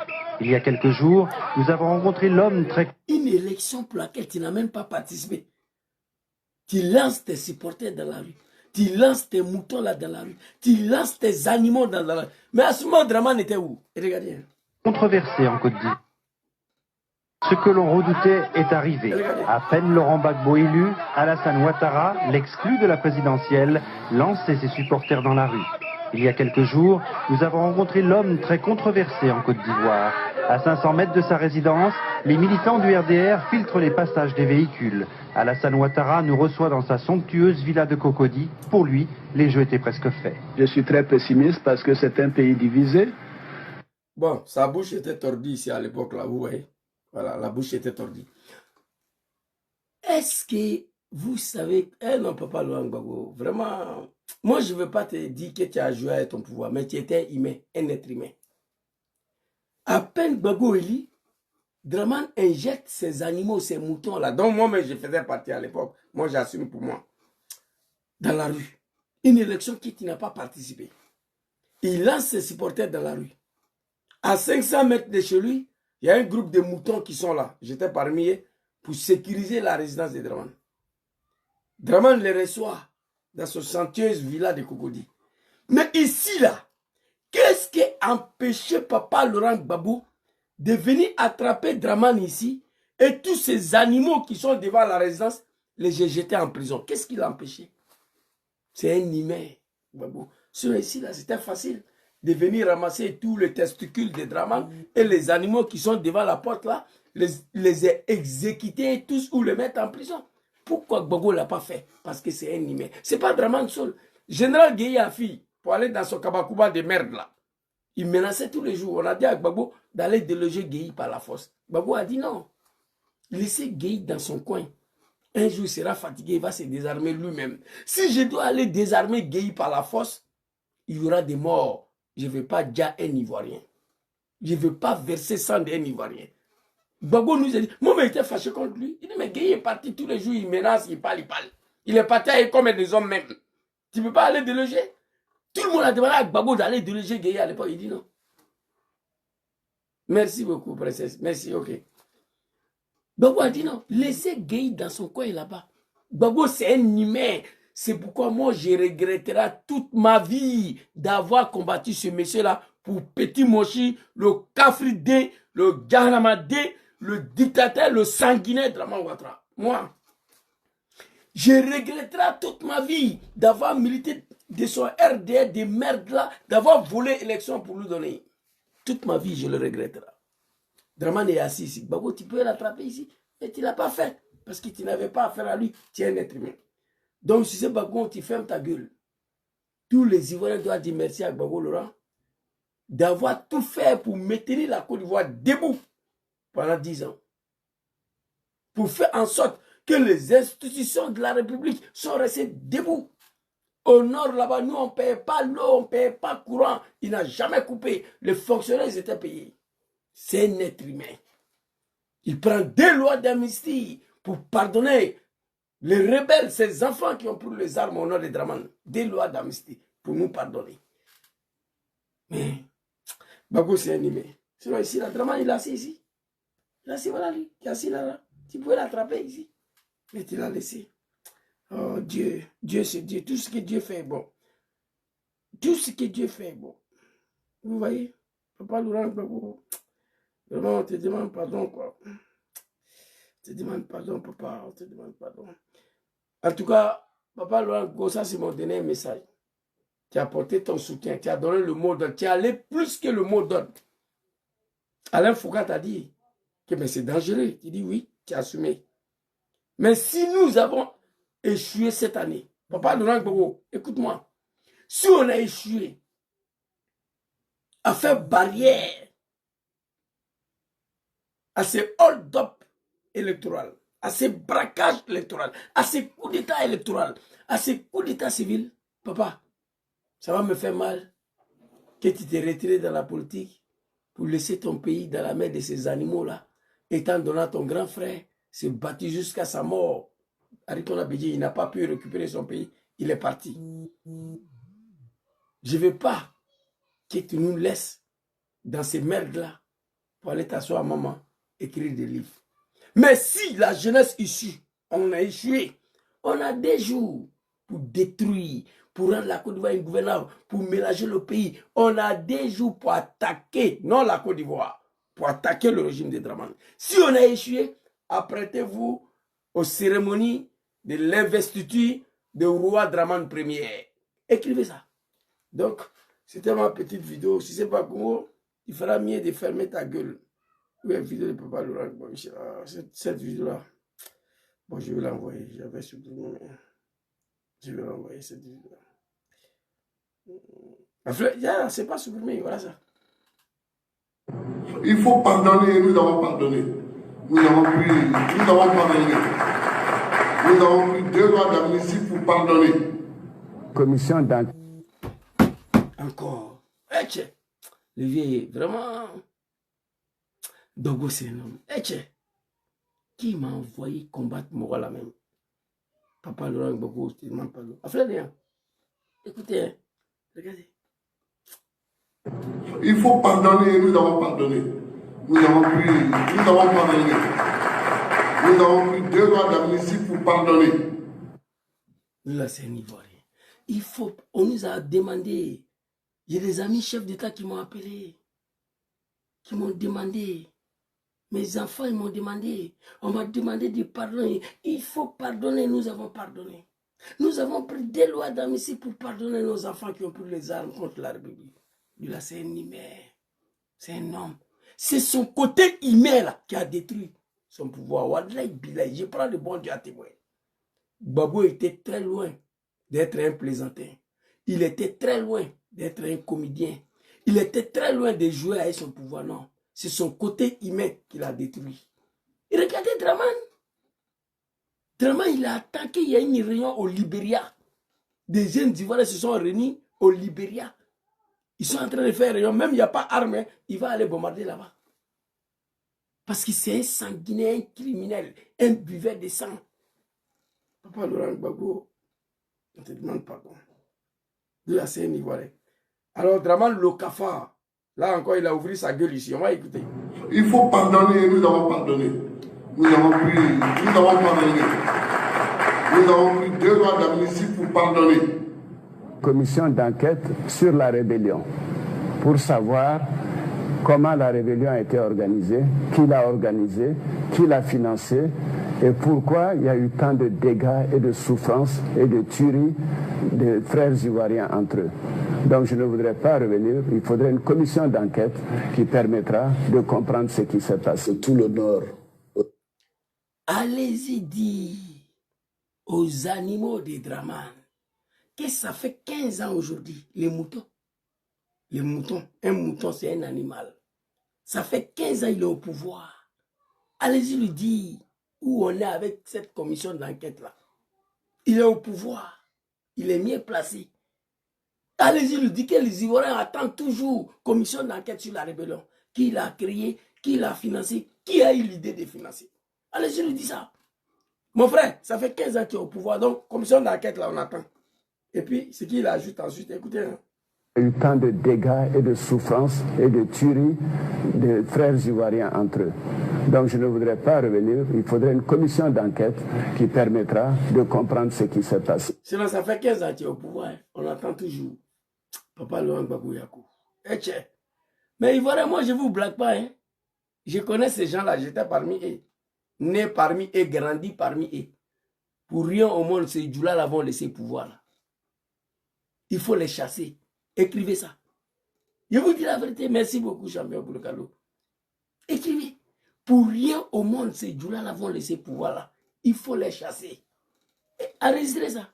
Il y a quelques jours, nous avons rencontré l'homme très... Une élection pour laquelle tu n'as même pas participé. Tu lances tes supporters dans la rue. Tu lances tes moutons là dans la rue. Tu lances tes animaux dans la rue. Mais à ce moment, Dramane était où? Regardez. Controversé en Côte d'Ivoire. Ce que l'on redoutait est arrivé. À peine Laurent Gbagbo élu, Alassane Ouattara, l'exclu de la présidentielle, lançait ses supporters dans la rue. Il y a quelques jours, nous avons rencontré l'homme très controversé en Côte d'Ivoire. À 500 mètres de sa résidence, les militants du RDR filtrent les passages des véhicules. Alassane Ouattara nous reçoit dans sa somptueuse villa de Cocody. Pour lui, les jeux étaient presque faits. Je suis très pessimiste parce que c'est un pays divisé. Bon, sa bouche était tordue ici à l'époque, là, vous voyez. Voilà, la bouche était tordue. Est-ce que vous savez... Eh non, Papa Laurent Gbagbo, vraiment... Moi, je ne veux pas te dire que tu as joué avec ton pouvoir, mais tu étais humain, un être humain. À peine Gbagbo élit, Dramane injecte ces animaux, ces moutons-là, dont moi-même je faisais partie à l'époque. Moi, j'assume pour moi. Dans la rue. Une élection qui n'a pas participé. Il lance ses supporters dans la rue. À 500 mètres de chez lui, il y a un groupe de moutons qui sont là. J'étais parmi eux pour sécuriser la résidence de Dramane. Dramane les reçoit dans ce somptueuse villa de Cocody. Mais ici, là, qu'est-ce qui a empêché Papa Laurent Gbagbo de venir attraper Dramane ici et tous ces animaux qui sont devant la résidence, les jeter en prison? Qu'est-ce qui l'a empêché? C'est un humain, Gbagbo. Sur ici, là, c'était facile de venir ramasser tous les testicules de Dramane et les animaux qui sont devant la porte là, les exécuter tous ou les mettre en prison. Pourquoi Gbagbo ne l'a pas fait? Parce que c'est un humain. Ce n'est pas Dramane seul. Général Gueye a fui pour aller dans son Kabakuba de merde là. Il menaçait tous les jours. On a dit à Gbagbo d'aller déloger Gueye par la force. Gbagbo a dit non. Laissez Gueye dans son coin. Un jour il sera fatigué, il va se désarmer lui-même. Si je dois aller désarmer Gueye par la force, il y aura des morts. Je ne veux pas déjà un Ivoirien. Je ne veux pas verser sang d'un Ivoirien. Gbagbo nous a dit, moi, il était fâché contre lui. Il dit, mais Gueye est parti tous les jours, il menace, il parle. Il est parti avec comme des hommes même. Tu ne peux pas aller déloger? Tout le monde a demandé à Gbagbo d'aller déloger Gueye à l'époque. Il dit non. Merci beaucoup, princesse. Merci, ok. Gbagbo a dit non. Laissez Gueye dans son coin là-bas. Gbagbo, c'est un humain. C'est pourquoi moi, je regretterai toute ma vie d'avoir combattu ce monsieur-là pour Petit Mochi, le Kafridé, le Garamadé, le dictateur, le sanguinaire Dramane Ouattara. Moi, je regretterai toute ma vie d'avoir milité de son RDR, des merdes là, d'avoir volé l'élection pour lui donner. Toute ma vie, je le regretterai. Dramane est assis ici. Gbagbo, tu peux l'attraper ici. Mais tu ne l'as pas fait. Parce que tu n'avais pas affaire à lui. Tu es un être humain. Donc, si c'est Gbagbo, tu fermes ta gueule. Tous les Ivoiriens doivent dire merci à Gbagbo Laurent d'avoir tout fait pour maintenir la Côte d'Ivoire debout pendant 10 ans. Pour faire en sorte que les institutions de la République sont restées debout. Au nord, là-bas, nous, on ne payait pas l'eau, on ne payait pas le courant. Il n'a jamais coupé. Les fonctionnaires, ils étaient payés. C'est un être humain. Il prend des lois d'amnistie pour pardonner les rebelles, ces enfants qui ont pris les armes au nord de Dramane. Des lois d'amnistie pour nous pardonner. Mais Gbagbo, c'est un humain. Sinon, ici, là, Dramane, il est assis ici. Il est assis, voilà, lui. Il est assis là, là. Tu pouvais l'attraper ici. Mais tu l'as laissé. Oh Dieu, Dieu c'est Dieu. Tout ce que Dieu fait est bon. Tout ce que Dieu fait est bon. Vous voyez? Papa Laurent Gbagbo. Vraiment, on te demande pardon, quoi. On te demande pardon, papa. On te demande pardon. En tout cas, Papa Laurent Gbagbo, ça c'est mon dernier message. Tu as apporté ton soutien. Tu as donné le mot d'ordre. Tu es allé plus que le mot d'ordre. Alain Foucault t'a dit que c'est dangereux. Tu dis oui, tu as assumé. Mais si nous avons échoué cette année, Papa Laurent Gbagbo, écoute-moi. Si on a échoué à faire barrière à ces hold-up électoraux, à ces braquages électoraux, à ces coups d'état électoraux, à ces coups d'état civil, papa, ça va me faire mal que tu te retires dans la politique pour laisser ton pays dans la main de ces animaux-là, étant donné à ton grand frère s'est battu jusqu'à sa mort. Ariton Abidji, il n'a pas pu récupérer son pays, il est parti. Je ne veux pas que tu nous laisses dans ces merdes-là pour aller t'asseoir à maman, écrire des livres. Mais si la jeunesse issue, on a échoué, on a des jours pour détruire, pour rendre la Côte d'Ivoire ingouvernable, pour mélanger le pays. On a des jours pour attaquer, non la Côte d'Ivoire, pour attaquer le régime de Dramane. Si on a échoué, apprêtez-vous aux cérémonies de l'investiture du roi Dramane Ier. Écrivez ça. Donc, C'était ma petite vidéo. Si c'est pas comment, il fera mieux de fermer ta gueule. Oui, une vidéo de Papa Laurent Gbagbo. Cette vidéo-là, bon, je vais l'envoyer. J'avais supprimé, mais je vais l'envoyer cette vidéo-là. C'est pas supprimé, voilà ça. Il faut pardonner, nous avons pardonné. Nous avons pardonné. Nous avons pris 2 lois d'amnistie pour pardonner. Commission d'enquête. Encore. Le vieil, vraiment. Dogo, c'est un homme. Qui m'a envoyé combattre moi là même? Papa Laurent Gbagbo, je ne demande pas l'eau. Écoutez, hein. Regardez. Il faut pardonner, nous avons pardonné. Nous avons pardonné. Nous avons pris 2 lois d'amnistie pour pardonner. Là, c'est un Ivoirien. On nous a demandé. J'ai des amis chefs d'État qui m'ont appelé, qui m'ont demandé. Mes enfants, ils m'ont demandé. On m'a demandé de pardonner. Il faut pardonner, nous avons pardonné. Nous avons pris des lois d'amnistie pour pardonner nos enfants qui ont pris les armes contre la République. Lui là, c'est un humain. C'est un homme. C'est son côté humain là qui a détruit son pouvoir. Wallahi billahi, je prends le bon Dieu à témoin. Gbagbo était très loin d'être un plaisantin. Il était très loin d'être un comédien. Il était très loin de jouer avec son pouvoir. Non, c'est son côté humain qui l'a détruit. Et regardez Draman. Draman, il a attaqué, il y a une réunion au Libéria. Des jeunes Ivoiriens se sont réunis au Libéria. Ils sont en train de faire réunion, même il n'y a pas d'armes, il va aller bombarder là-bas. Parce que c'est un sanguinaire, un criminel, un buveur de sang. Papa Laurent Gbagbo, on te demande pardon. De la scène Ivoirienne. Alors, Draman Lokafa, là encore, il a ouvert sa gueule ici. On va écouter. Il faut pardonner, nous avons pardonné. Nous avons pardonné. Nous avons pris 2 lois d'amnistie pour pardonner. Commission d'enquête sur la rébellion pour savoir comment la rébellion a été organisée, qui l'a organisée, qui l'a financée et pourquoi il y a eu tant de dégâts et de souffrances et de tueries de frères ivoiriens entre eux. Donc je ne voudrais pas revenir, il faudrait une commission d'enquête qui permettra de comprendre ce qui s'est passé. Tout le Nord. Allez-y dire aux animaux des Draman que ça fait 15 ans aujourd'hui, les moutons. Les moutons, un mouton c'est un animal. Ça fait 15 ans il est au pouvoir. Allez-y lui dire où on est avec cette commission d'enquête là. Il est au pouvoir. Il est mieux placé. Allez-y lui dire que les Ivoiriens attendent toujours commission d'enquête sur la rébellion. Qui l'a créé, qui l'a financé, qui a eu l'idée de financer. Allez-y lui dire ça. Mon frère, ça fait 15 ans qu'il est au pouvoir, donc commission d'enquête là on attend. Et puis, ce qu'il ajoute ensuite, écoutez. Hein. Il y a eu tant de dégâts et de souffrances et de tueries de frères ivoiriens entre eux. Donc je ne voudrais pas revenir, il faudrait une commission d'enquête qui permettra de comprendre ce qui s'est passé. Sinon, ça fait 15 ans qu'il est au pouvoir, hein. On attend toujours. Papa Laurent Gbagbo Yakou. Mais Ivoirien, moi je ne vous blague pas. Hein. Je connais ces gens-là, j'étais parmi eux. Né parmi eux, grandi parmi eux. Pour rien au monde, ces Djoula là vont laisser pouvoir là. Il faut les chasser. Écrivez ça. Je vous dis la vérité. Merci beaucoup, champion, pour le cadeau. Écrivez. Pour rien au monde, ces Djoula là vont laisser pouvoir là. Il faut les chasser. Enregistrez ça.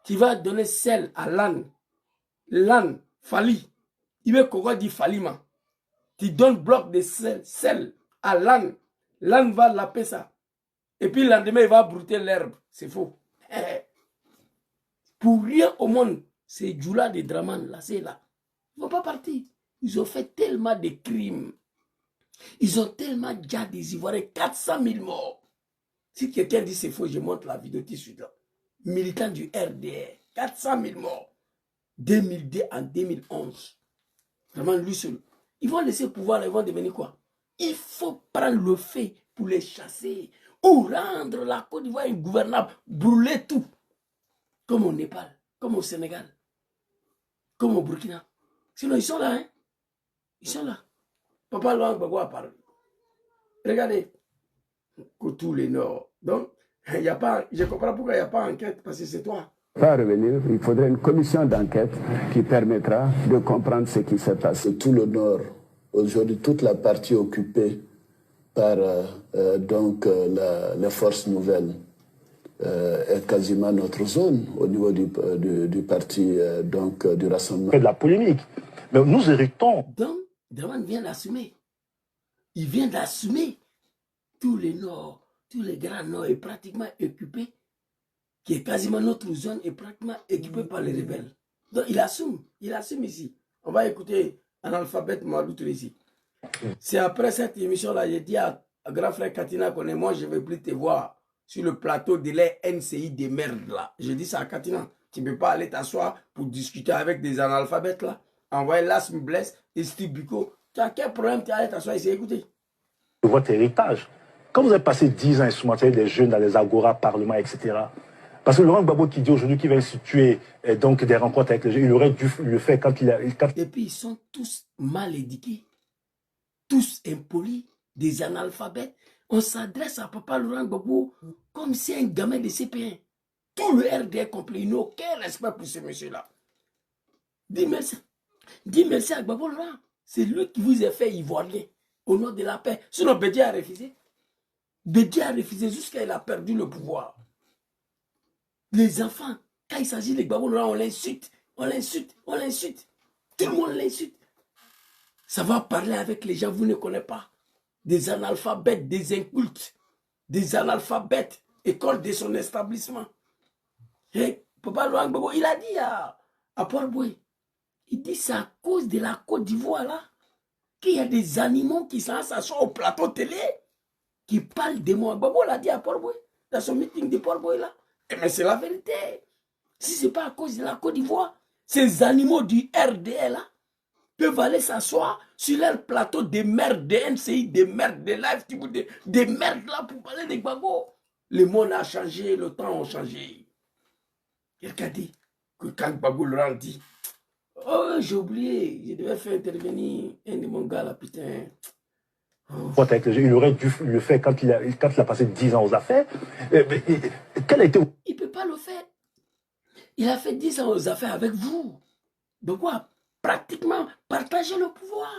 Tu vas donner sel à l'âne. L'âne, Fali. Il veut qu'on dit Falima. Tu donnes bloc de sel à l'âne. L'âne va laper ça. Et puis le lendemain, il va brouter l'herbe. C'est faux. Pour rien au monde, ces Djoula de Draman, là, c'est là. Ils ne vont pas partir. Ils ont fait tellement de crimes. Ils ont tellement déjà des Ivoiriens, 400 000 morts. Si quelqu'un dit c'est faux, je montre la vidéo tout de suite là. Militant du RDR, 400 000 morts. 2002 en 2011. Vraiment, lui seul. Ils vont laisser le pouvoir, là, ils vont devenir quoi? Il faut prendre le fait pour les chasser. Ou rendre la Côte d'Ivoire ingouvernable, brûler tout. Comme au Népal, comme au Sénégal, comme au Burkina. Sinon, ils sont là, hein. Ils sont là. Papa Laurent Gbagbo a parlé. Regardez, que tous les Nord. Donc, y a pas, je comprends pourquoi il n'y a pas d'enquête, parce que c'est toi. Pas revenir, il faudrait une commission d'enquête qui permettra de comprendre ce qui s'est passé. Tout le nord, aujourd'hui, toute la partie occupée par les forces nouvelles est quasiment notre zone au niveau du parti du Rassemblement. De la polémique. Mais nous héritons. Donc, Draman vient d'assumer. Il vient d'assumer. Tous les Nords, tous les grands Nords est pratiquement occupé, qui est quasiment notre zone est pratiquement occupée par les rebelles. Donc il assume ici. On va écouter un alphabet Madou ici. C'est après cette émission-là, j'ai dit à grand frère Katina qu'on moi je ne vais plus te voir sur le plateau de les NCI des merdes là. Je dis ça à Katina. Tu ne peux pas aller t'asseoir pour discuter avec des analphabètes là. Envoyer Las Bless et Steve Biko. Tu as quel problème? Tu es allé t'asseoir ici, écoutez. Votre héritage. Quand vous avez passé 10 ans à instrumenter des jeunes dans les agoras, parlements, etc. Parce que Laurent Gbagbo qui dit aujourd'hui qu'il va instituer donc des rencontres avec les jeunes, il aurait dû le faire quand il a... Et puis ils sont tous mal éduqués, tous impolis, des analphabètes. On s'adresse à Papa Laurent Gbagbo comme si un gamin de CP1. Tout le RDR complet, il n'a aucun respect pour ce monsieur-là. Dis merci à Gbagbo Laurent. C'est lui qui vous a fait ivoirien au nom de la paix. Sinon, Bédié a refusé. Bédié a refusé jusqu'à il a perdu le pouvoir. Les enfants, quand il s'agit de Gbagbo Laurent, on l'insulte, on l'insulte, on l'insulte. Tout le monde l'insulte. Ça va parler avec les gens que vous ne connaissez pas. Des analphabètes, des incultes, des analphabètes, école de son établissement. Et Papa Laurent Gbagbo, il a dit à Port-Boué, il dit c'est à cause de la Côte d'Ivoire là, qu'il y a des animaux qui s'assoient au plateau télé, qui parlent de moi. Gbagbo l'a dit à Port-Boué, dans son meeting de Port-Boué là. Mais c'est la vérité. Si ce n'est pas à cause de la Côte d'Ivoire, ces animaux du RDL là peuvent aller s'asseoir sur leur plateau des merdes de NCI, des merdes de Live, des merdes là pour parler de Gbagbo. Le monde a changé, le temps a changé. Quelqu'un dit que quand Gbagbo Laurent dit, oh j'ai oublié, je devais faire intervenir un de mon gars là, putain. Il aurait dû le faire quand il a passé 10 ans aux affaires. Quel a été... Il ne peut pas le faire. Il a fait 10 ans aux affaires avec vous. De quoi? Pratiquement partager le pouvoir.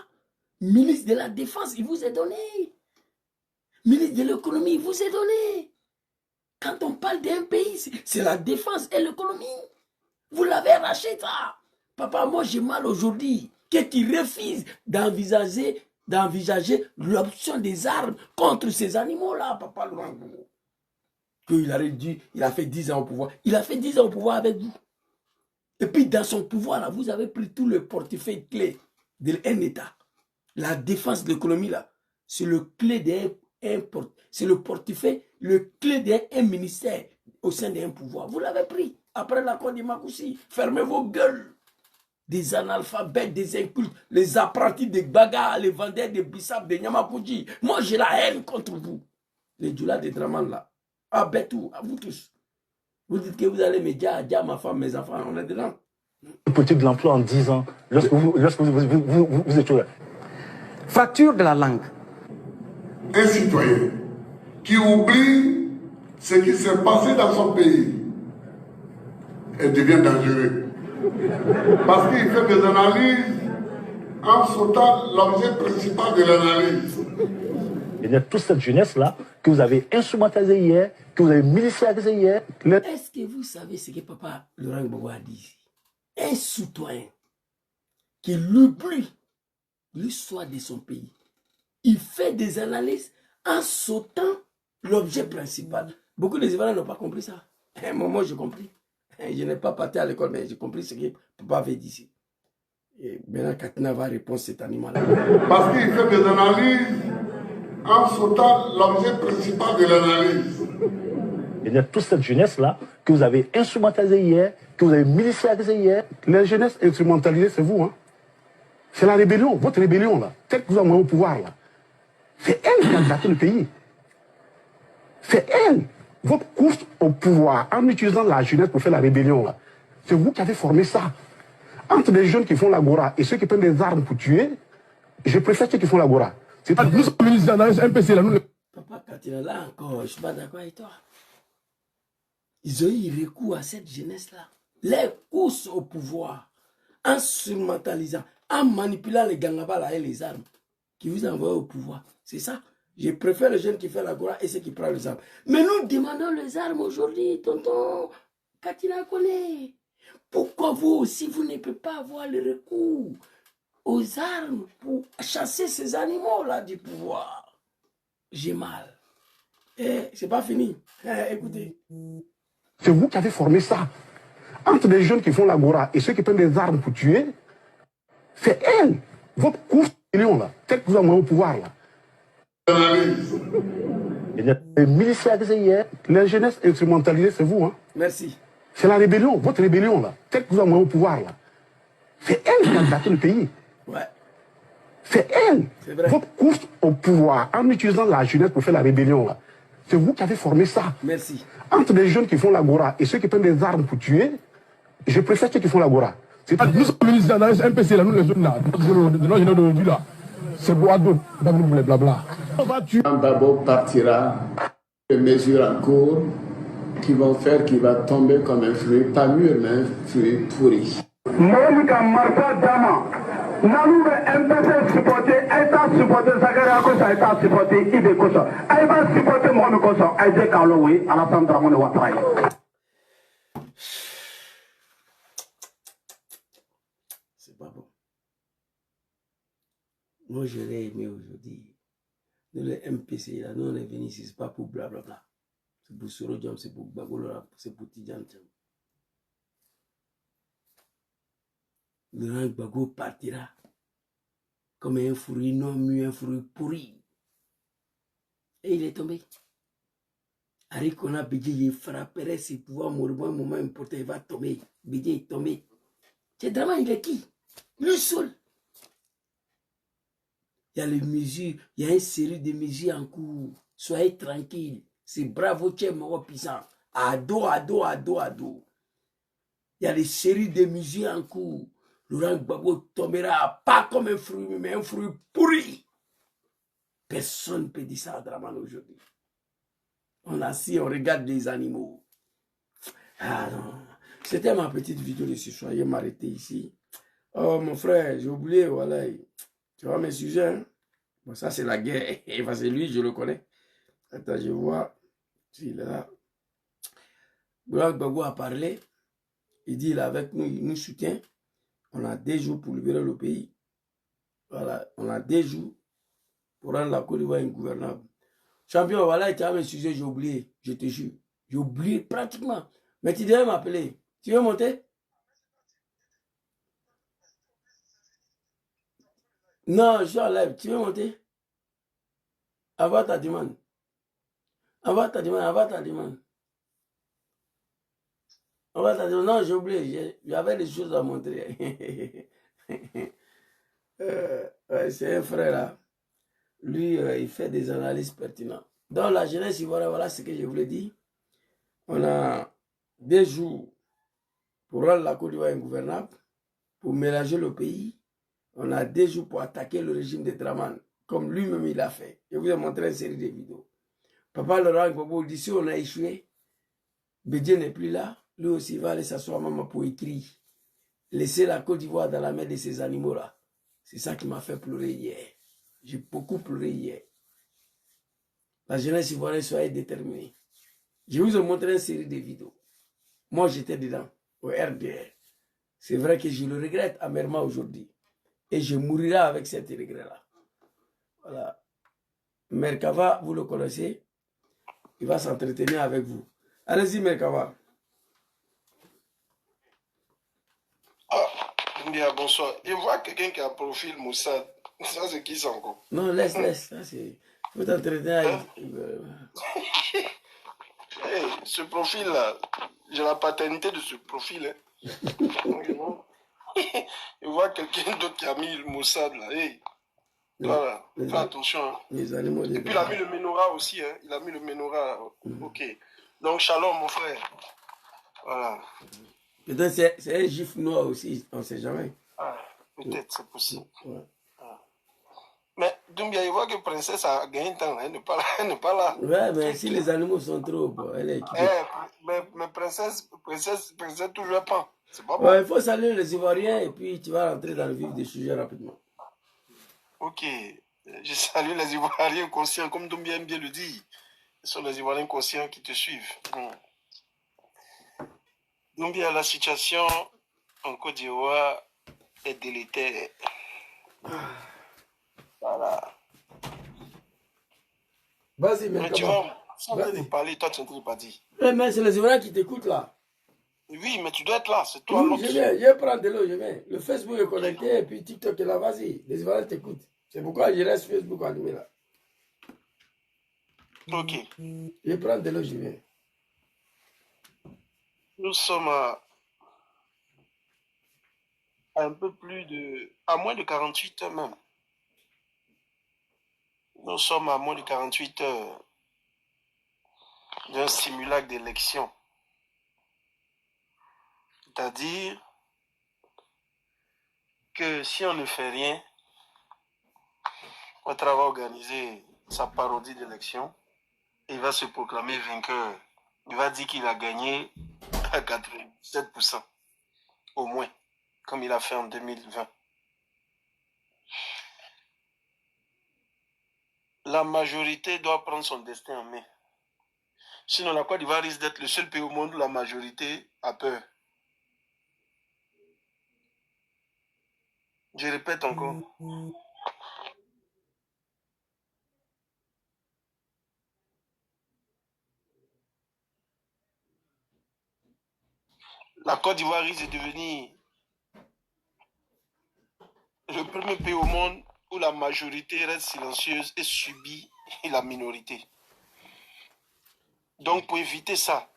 Ministre de la Défense, il vous est donné. Ministre de l'économie, il vous est donné. Quand on parle d'un pays, c'est la défense et l'économie. Vous l'avez arraché ça. Papa, moi j'ai mal aujourd'hui. Qu'il refuse d'envisager l'option des armes contre ces animaux-là, Papa Laurent Gbagbo. Il a fait 10 ans au pouvoir. Il a fait 10 ans au pouvoir avec vous. Et puis dans son pouvoir, là, vous avez pris tout le portefeuille clé d'un État. La défense de l'économie, là, c'est le clé c'est le portefeuille, le clé d'un ministère au sein d'un pouvoir. Vous l'avez pris. Après l'accord de Makoussi, fermez vos gueules. Des analphabètes, des incultes, les apprentis de Baga, les vendeurs de Bissap, de Nyamakoudji. Moi, j'ai la haine contre vous. Les djoulas de Draman, là. À Betou, à vous tous. Vous dites que vous allez me dire, ma femme, mes enfants, on est dedans. Politique de l'emploi en 10 ans, lorsque vous êtes là. Fracture de la langue. Un citoyen qui oublie ce qui s'est passé dans son pays et devient dangereux. Parce qu'il fait des analyses en sautant l'objet principal de l'analyse. Il y a toute cette jeunesse-là que vous avez instrumentalisée hier, que vous avez militarisée hier. Est-ce que vous savez ce que Papa Laurent Gbagbo a dit? Un citoyen qui oublie l'histoire de son pays, il fait des analyses en sautant l'objet principal. Beaucoup de Ivoiriens n'ont pas compris ça. À un moment, j'ai compris. Je n'ai pas parti à l'école, mais j'ai compris ce que Papa avait dit ici. Et maintenant, Katina va répondre à cet animal-là. Parce qu'il fait des analyses en sautant l'objet principal de l'analyse. Il y a toute cette jeunesse-là que vous avez instrumentalisée hier, que vous avez militarisée hier. La jeunesse instrumentalisée, c'est vous. Hein? C'est la rébellion, votre rébellion, là. Celle que vous avez au pouvoir, là. C'est elle qui a gâté le pays. C'est elle. Votre course au pouvoir, en utilisant la jeunesse pour faire la rébellion, là. C'est vous qui avez formé ça. Entre les jeunes qui font l'agora et ceux qui prennent des armes pour tuer, je préfère ceux qui font l'agora. Nous sommes ministres dans le MPC, là. Papa, quand il est là encore, je ne suis pas d'accord avec toi. Ils ont eu recours à cette jeunesse-là. Les courses au pouvoir, en instrumentalisant, en manipulant les gangabala et les armes, qui vous envoient au pouvoir. C'est ça. Je préfère les jeunes qui font la Gora et ceux qui prennent les armes. Mais nous demandons les armes aujourd'hui, tonton Katina connaît. Pourquoi vous aussi, vous ne pouvez pas avoir le recours aux armes pour chasser ces animaux-là du pouvoir? J'ai mal. Eh, c'est pas fini. Eh, écoutez. C'est vous qui avez formé ça. Entre les jeunes qui font la Gora et ceux qui prennent des armes pour tuer, c'est elle, votre course million là, celle que vous avez au pouvoir là. Les miliciens hier, la jeunesse instrumentalisée, c'est vous. Hein. Merci. C'est la rébellion, votre rébellion là, celle que vous avez au pouvoir là. C'est elle qui a battu le pays. Ouais. C'est elle, votre course au pouvoir en utilisant la jeunesse pour faire la rébellion là. C'est vous qui avez formé ça. Merci. Entre les jeunes qui font la Gora et ceux qui prennent des armes pour tuer, je préfère ceux qui font la Gora. Nous sommes ministres dans le MPC, là, nous les jeunes là, de nos jeunes d'aujourd'hui là. C'est Boado, blabla. Babo partira de mesures en cours qui vont faire qu'il va tomber comme un fruit, pas mûr, mais un fruit pourri. Monica Martha Dama, Nalou MPC supporter, État supporter, Zagaria Kosa, État supporter, Ibe Kosa. Elle va supporter Mohamed Kosa, Aïdé Karloui, Alassane Dramone Ouattara. C'est pas bon. Moi, je l'ai aimé aujourd'hui. Nous, les MPC, là, nous, on est venus ici, c'est pas pour blablabla. C'est pour Sorodium, c'est pour Bagolola, c'est pour Tidjan. Laurent Gbagbo partira comme un fruit non mûr, un fruit pourri. Et il est tombé. Arikona Bédié, il frapperait ses pouvoirs moribonds, un moment important, il va tomber. Bédié est tombé. C'est drama, il est qui? Le seul. Il y a les mesures, il y a une série de mesures en cours. Soyez tranquilles. C'est bravo, tiens, mon puissant. Ado. Il y a les séries de mesures en cours. Laurent Gbagbo tombera pas comme un fruit, mais un fruit pourri. Personne ne peut dire ça à Dramane aujourd'hui. On est assis, on regarde les animaux. Ah non. C'était ma petite vidéo de ce soir. Je vais m'arrêter ici. Oh mon frère, j'ai oublié, voilà. Tu vois mes sujets, hein? Bon, ça c'est la guerre. Parce que lui, je le connais. Attends, je vois. S'il est là. Laurent Gbagbo a parlé. Il dit, il est avec nous, il nous soutient. On a 2 jours pour libérer le pays. Voilà, on a 2 jours pour rendre la Côte d'Ivoire ingouvernable. Champion, voilà, tu as mes sujets, j'ai oublié, je te jure. J'ai oublié pratiquement. Mais tu devais m'appeler. Tu veux monter? Non, je suis en live. Tu veux monter? Envoie ta demande. Envoie ta demande. Non, j'ai oublié. J'avais des choses à montrer. Ouais, c'est un frère là. Lui, il fait des analyses pertinentes. Dans la jeunesse ivoirienne, voilà ce que je voulais dire. On a 2 jours pour rendre la Côte d'Ivoire ingouvernable, pour mélanger le pays. On a 2 jours pour attaquer le régime de Dramane, comme lui-même il a fait. Je vous ai montré une série de vidéos. Papa Laurent Gbagbo dit si on a échoué, Bédié n'est plus là. Lui aussi va aller s'asseoir maman pour écrire. Laisser la Côte d'Ivoire dans la main de ces animaux-là. C'est ça qui m'a fait pleurer hier. J'ai beaucoup pleuré hier. La jeunesse ivoirienne soyez déterminée. Je vous ai montré une série de vidéos. Moi, j'étais dedans, au RDR. C'est vrai que je le regrette amèrement aujourd'hui. Et je mourirai avec cet regret-là. Voilà. Merkava, vous le connaissez. Il va s'entretenir avec vous. Allez-y, Merkava. Bien, bonsoir. Je vois quelqu'un qui a un profil Moussad. Ça, c'est qui ça encore? Non, laisse. Ça, c'est... Il faut t'entretenir avec... Hey, ce profil-là, j'ai la paternité de ce profil. Hein. Je vois quelqu'un d'autre qui a mis le Moussad là. Hey. Voilà, fais attention. Hein. Les animaux. Et puis il a mis le menorah aussi. Hein. Il a mis le menorah. Ok. Donc, shalom, mon frère. Voilà. Peut-être c'est un gif noir aussi, on ne sait jamais. Ah, peut-être, c'est possible. Ouais. Mais Doumbia, il voit que Princesse a gagné un temps. Elle n'est pas là. Elle n'est pas là. Ouais, mais si les animaux sont trop, bon, elle est équipée. Mais Princesse toujours pas. C'est pas bon. Ouais, il faut saluer les Ivoiriens et puis tu vas rentrer dans le vif des sujets rapidement. Ok. Je salue les Ivoiriens conscients, comme Doumbia aime bien le dire. Ce sont les Ivoiriens conscients qui te suivent. Doumbia, la situation en Côte d'Ivoire est délétère. Voilà. Vas-y, mais tu vois, si on de parler, toi tu es en train de pas dire. Mais c'est les Ivoiriens qui t'écoutent là. Oui, mais tu dois être là, c'est toi Oui, l'autre. je vais prendre de l'eau, je viens. Le Facebook est connecté et puis TikTok est là, vas-y. Les Ivoiriens t'écoutent. C'est pourquoi je reste Facebook allumé là. Ok. Je vais prendre de l'eau, je viens. Nous sommes à un peu plus de... à moins de 48 heures même. Nous sommes à moins de 48 heures d'un simulacre d'élection. C'est-à-dire que si on ne fait rien, Ouattara va organiser sa parodie d'élection. Il va se proclamer vainqueur. Il va dire qu'il a gagné à 87%. Au moins, comme il a fait en 2020. La majorité doit prendre son destin en main. Sinon, la Côte d'Ivoire risque d'être le seul pays au monde où la majorité a peur. Je répète encore. La Côte d'Ivoire risque de devenir le premier pays au monde où la majorité reste silencieuse et subit la minorité. Donc, pour éviter ça,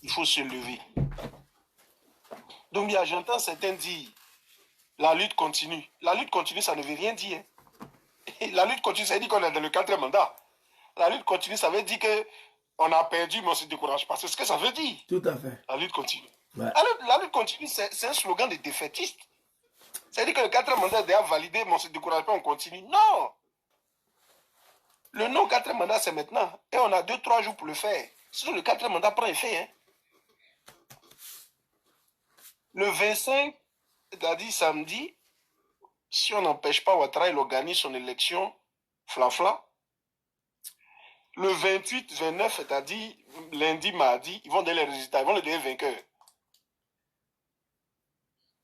il faut se lever. Donc, bien, j'entends certains dire, la lutte continue. La lutte continue, ça ne veut rien dire. La lutte continue, ça veut dire qu'on est dans le 4e mandat. La lutte continue, ça veut dire qu'on a perdu, mais on ne se décourage pas. C'est ce que ça veut dire. Tout à fait. La lutte continue. Ouais. La lutte continue, c'est un slogan de défaitiste. C'est-à-dire que le 4e mandat est déjà validé, mais on ne se décourage pas, on continue. Non! Le non 4e mandat, c'est maintenant. Et on a 2-3 jours pour le faire. Sinon, le 4e mandat prend effet. Hein. Le 25, c'est-à-dire samedi, si on n'empêche pas Ouattara, il organise son élection fla-fla. Le 28, 29, c'est-à-dire lundi, mardi, ils vont donner les résultats, ils vont le donner vainqueur.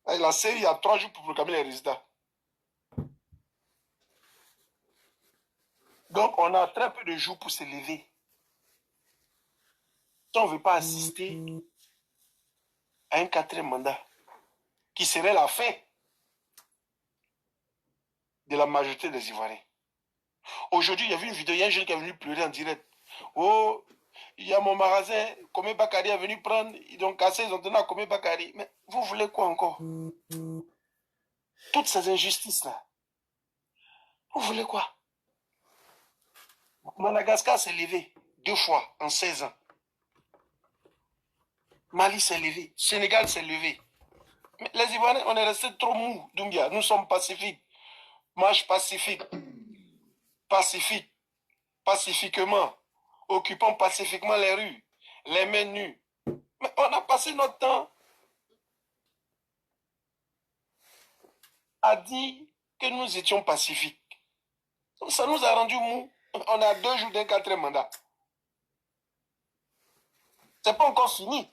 La série, il y a 3 jours pour proclamer les résultats. Donc, on a très peu de jours pour se lever. Si on ne veut pas assister à un 4e mandat, qui serait la fin de la majorité des Ivoiriens. Aujourd'hui, il y a vu une vidéo, il y a un jeune qui est venu pleurer en direct. Oh, il y a mon magasin, Komé Bakari est venu prendre, ils ont cassé, ils ont donné à Komé Bakari. Mais vous voulez quoi encore? Toutes ces injustices-là. Vous voulez quoi? Madagascar s'est levé 2 fois en 16 ans. Mali s'est levé, Sénégal s'est levé. Mais les Ivoiriens, on est restés trop mous, Doumbia. Nous sommes pacifiques. Marche pacifique. Pacifique. Pacifiquement. Occupons pacifiquement les rues. Les mains nues. Mais on a passé notre temps à dire que nous étions pacifiques. Ça nous a rendu mous. On a 2 jours d'un 4e mandat. C'est pas encore fini.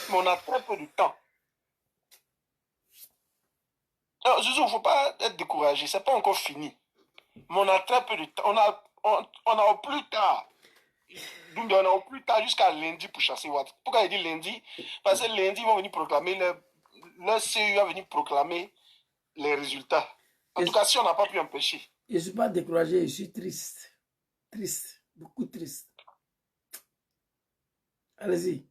Mais on a très peu de temps. Alors, Zouzou, il ne faut pas être découragé. C'est pas encore fini. Mais on a très peu de temps. On a au plus tard. On a au plus tard jusqu'à lundi pour chasser Ouattara. Pourquoi il dit lundi? Parce que lundi, ils vont venir proclamer, le CEU va venir proclamer les résultats. En tout cas, si on n'a pas pu empêcher. Je ne suis pas découragé, je suis triste. Triste, beaucoup triste. Allez-y.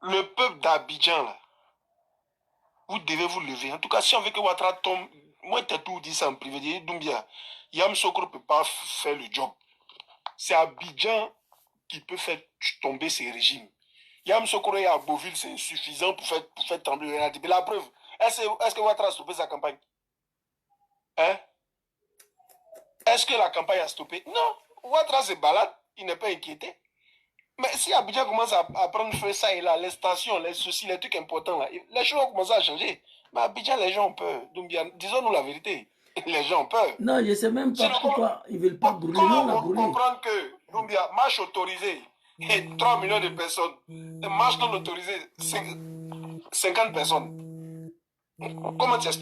Le peuple d'Abidjan, là, vous devez vous lever. En tout cas, si on veut que Ouattara tombe, moi, tu as tout dit ça en privé. Je dis, Doumbia, Yamoussoukro ne peut pas faire le job. C'est Abidjan qui peut faire tomber ces régimes. Yamoussoukro et Aboville, c'est insuffisant pour faire trembler. La preuve, Est-ce que Ouattara a stoppé sa campagne? Hein? Est-ce que la campagne a stoppé? Non. Ouattara se balade, il n'est pas inquiété. Mais si Abidjan commence à prendre feu, ça et là, les stations, les soucis, les trucs importants, là, les choses vont commencer à changer. Mais Abidjan, les gens ont peur. Donc, disons-nous la vérité. Les gens ont peur. Non, je ne sais même pas pourquoi ils ne veulent pas brûler. Comment comprendre que Doumbia, marche autorisée, et 3 millions de personnes, marche non autorisée, 50 personnes. Comment tu expliques?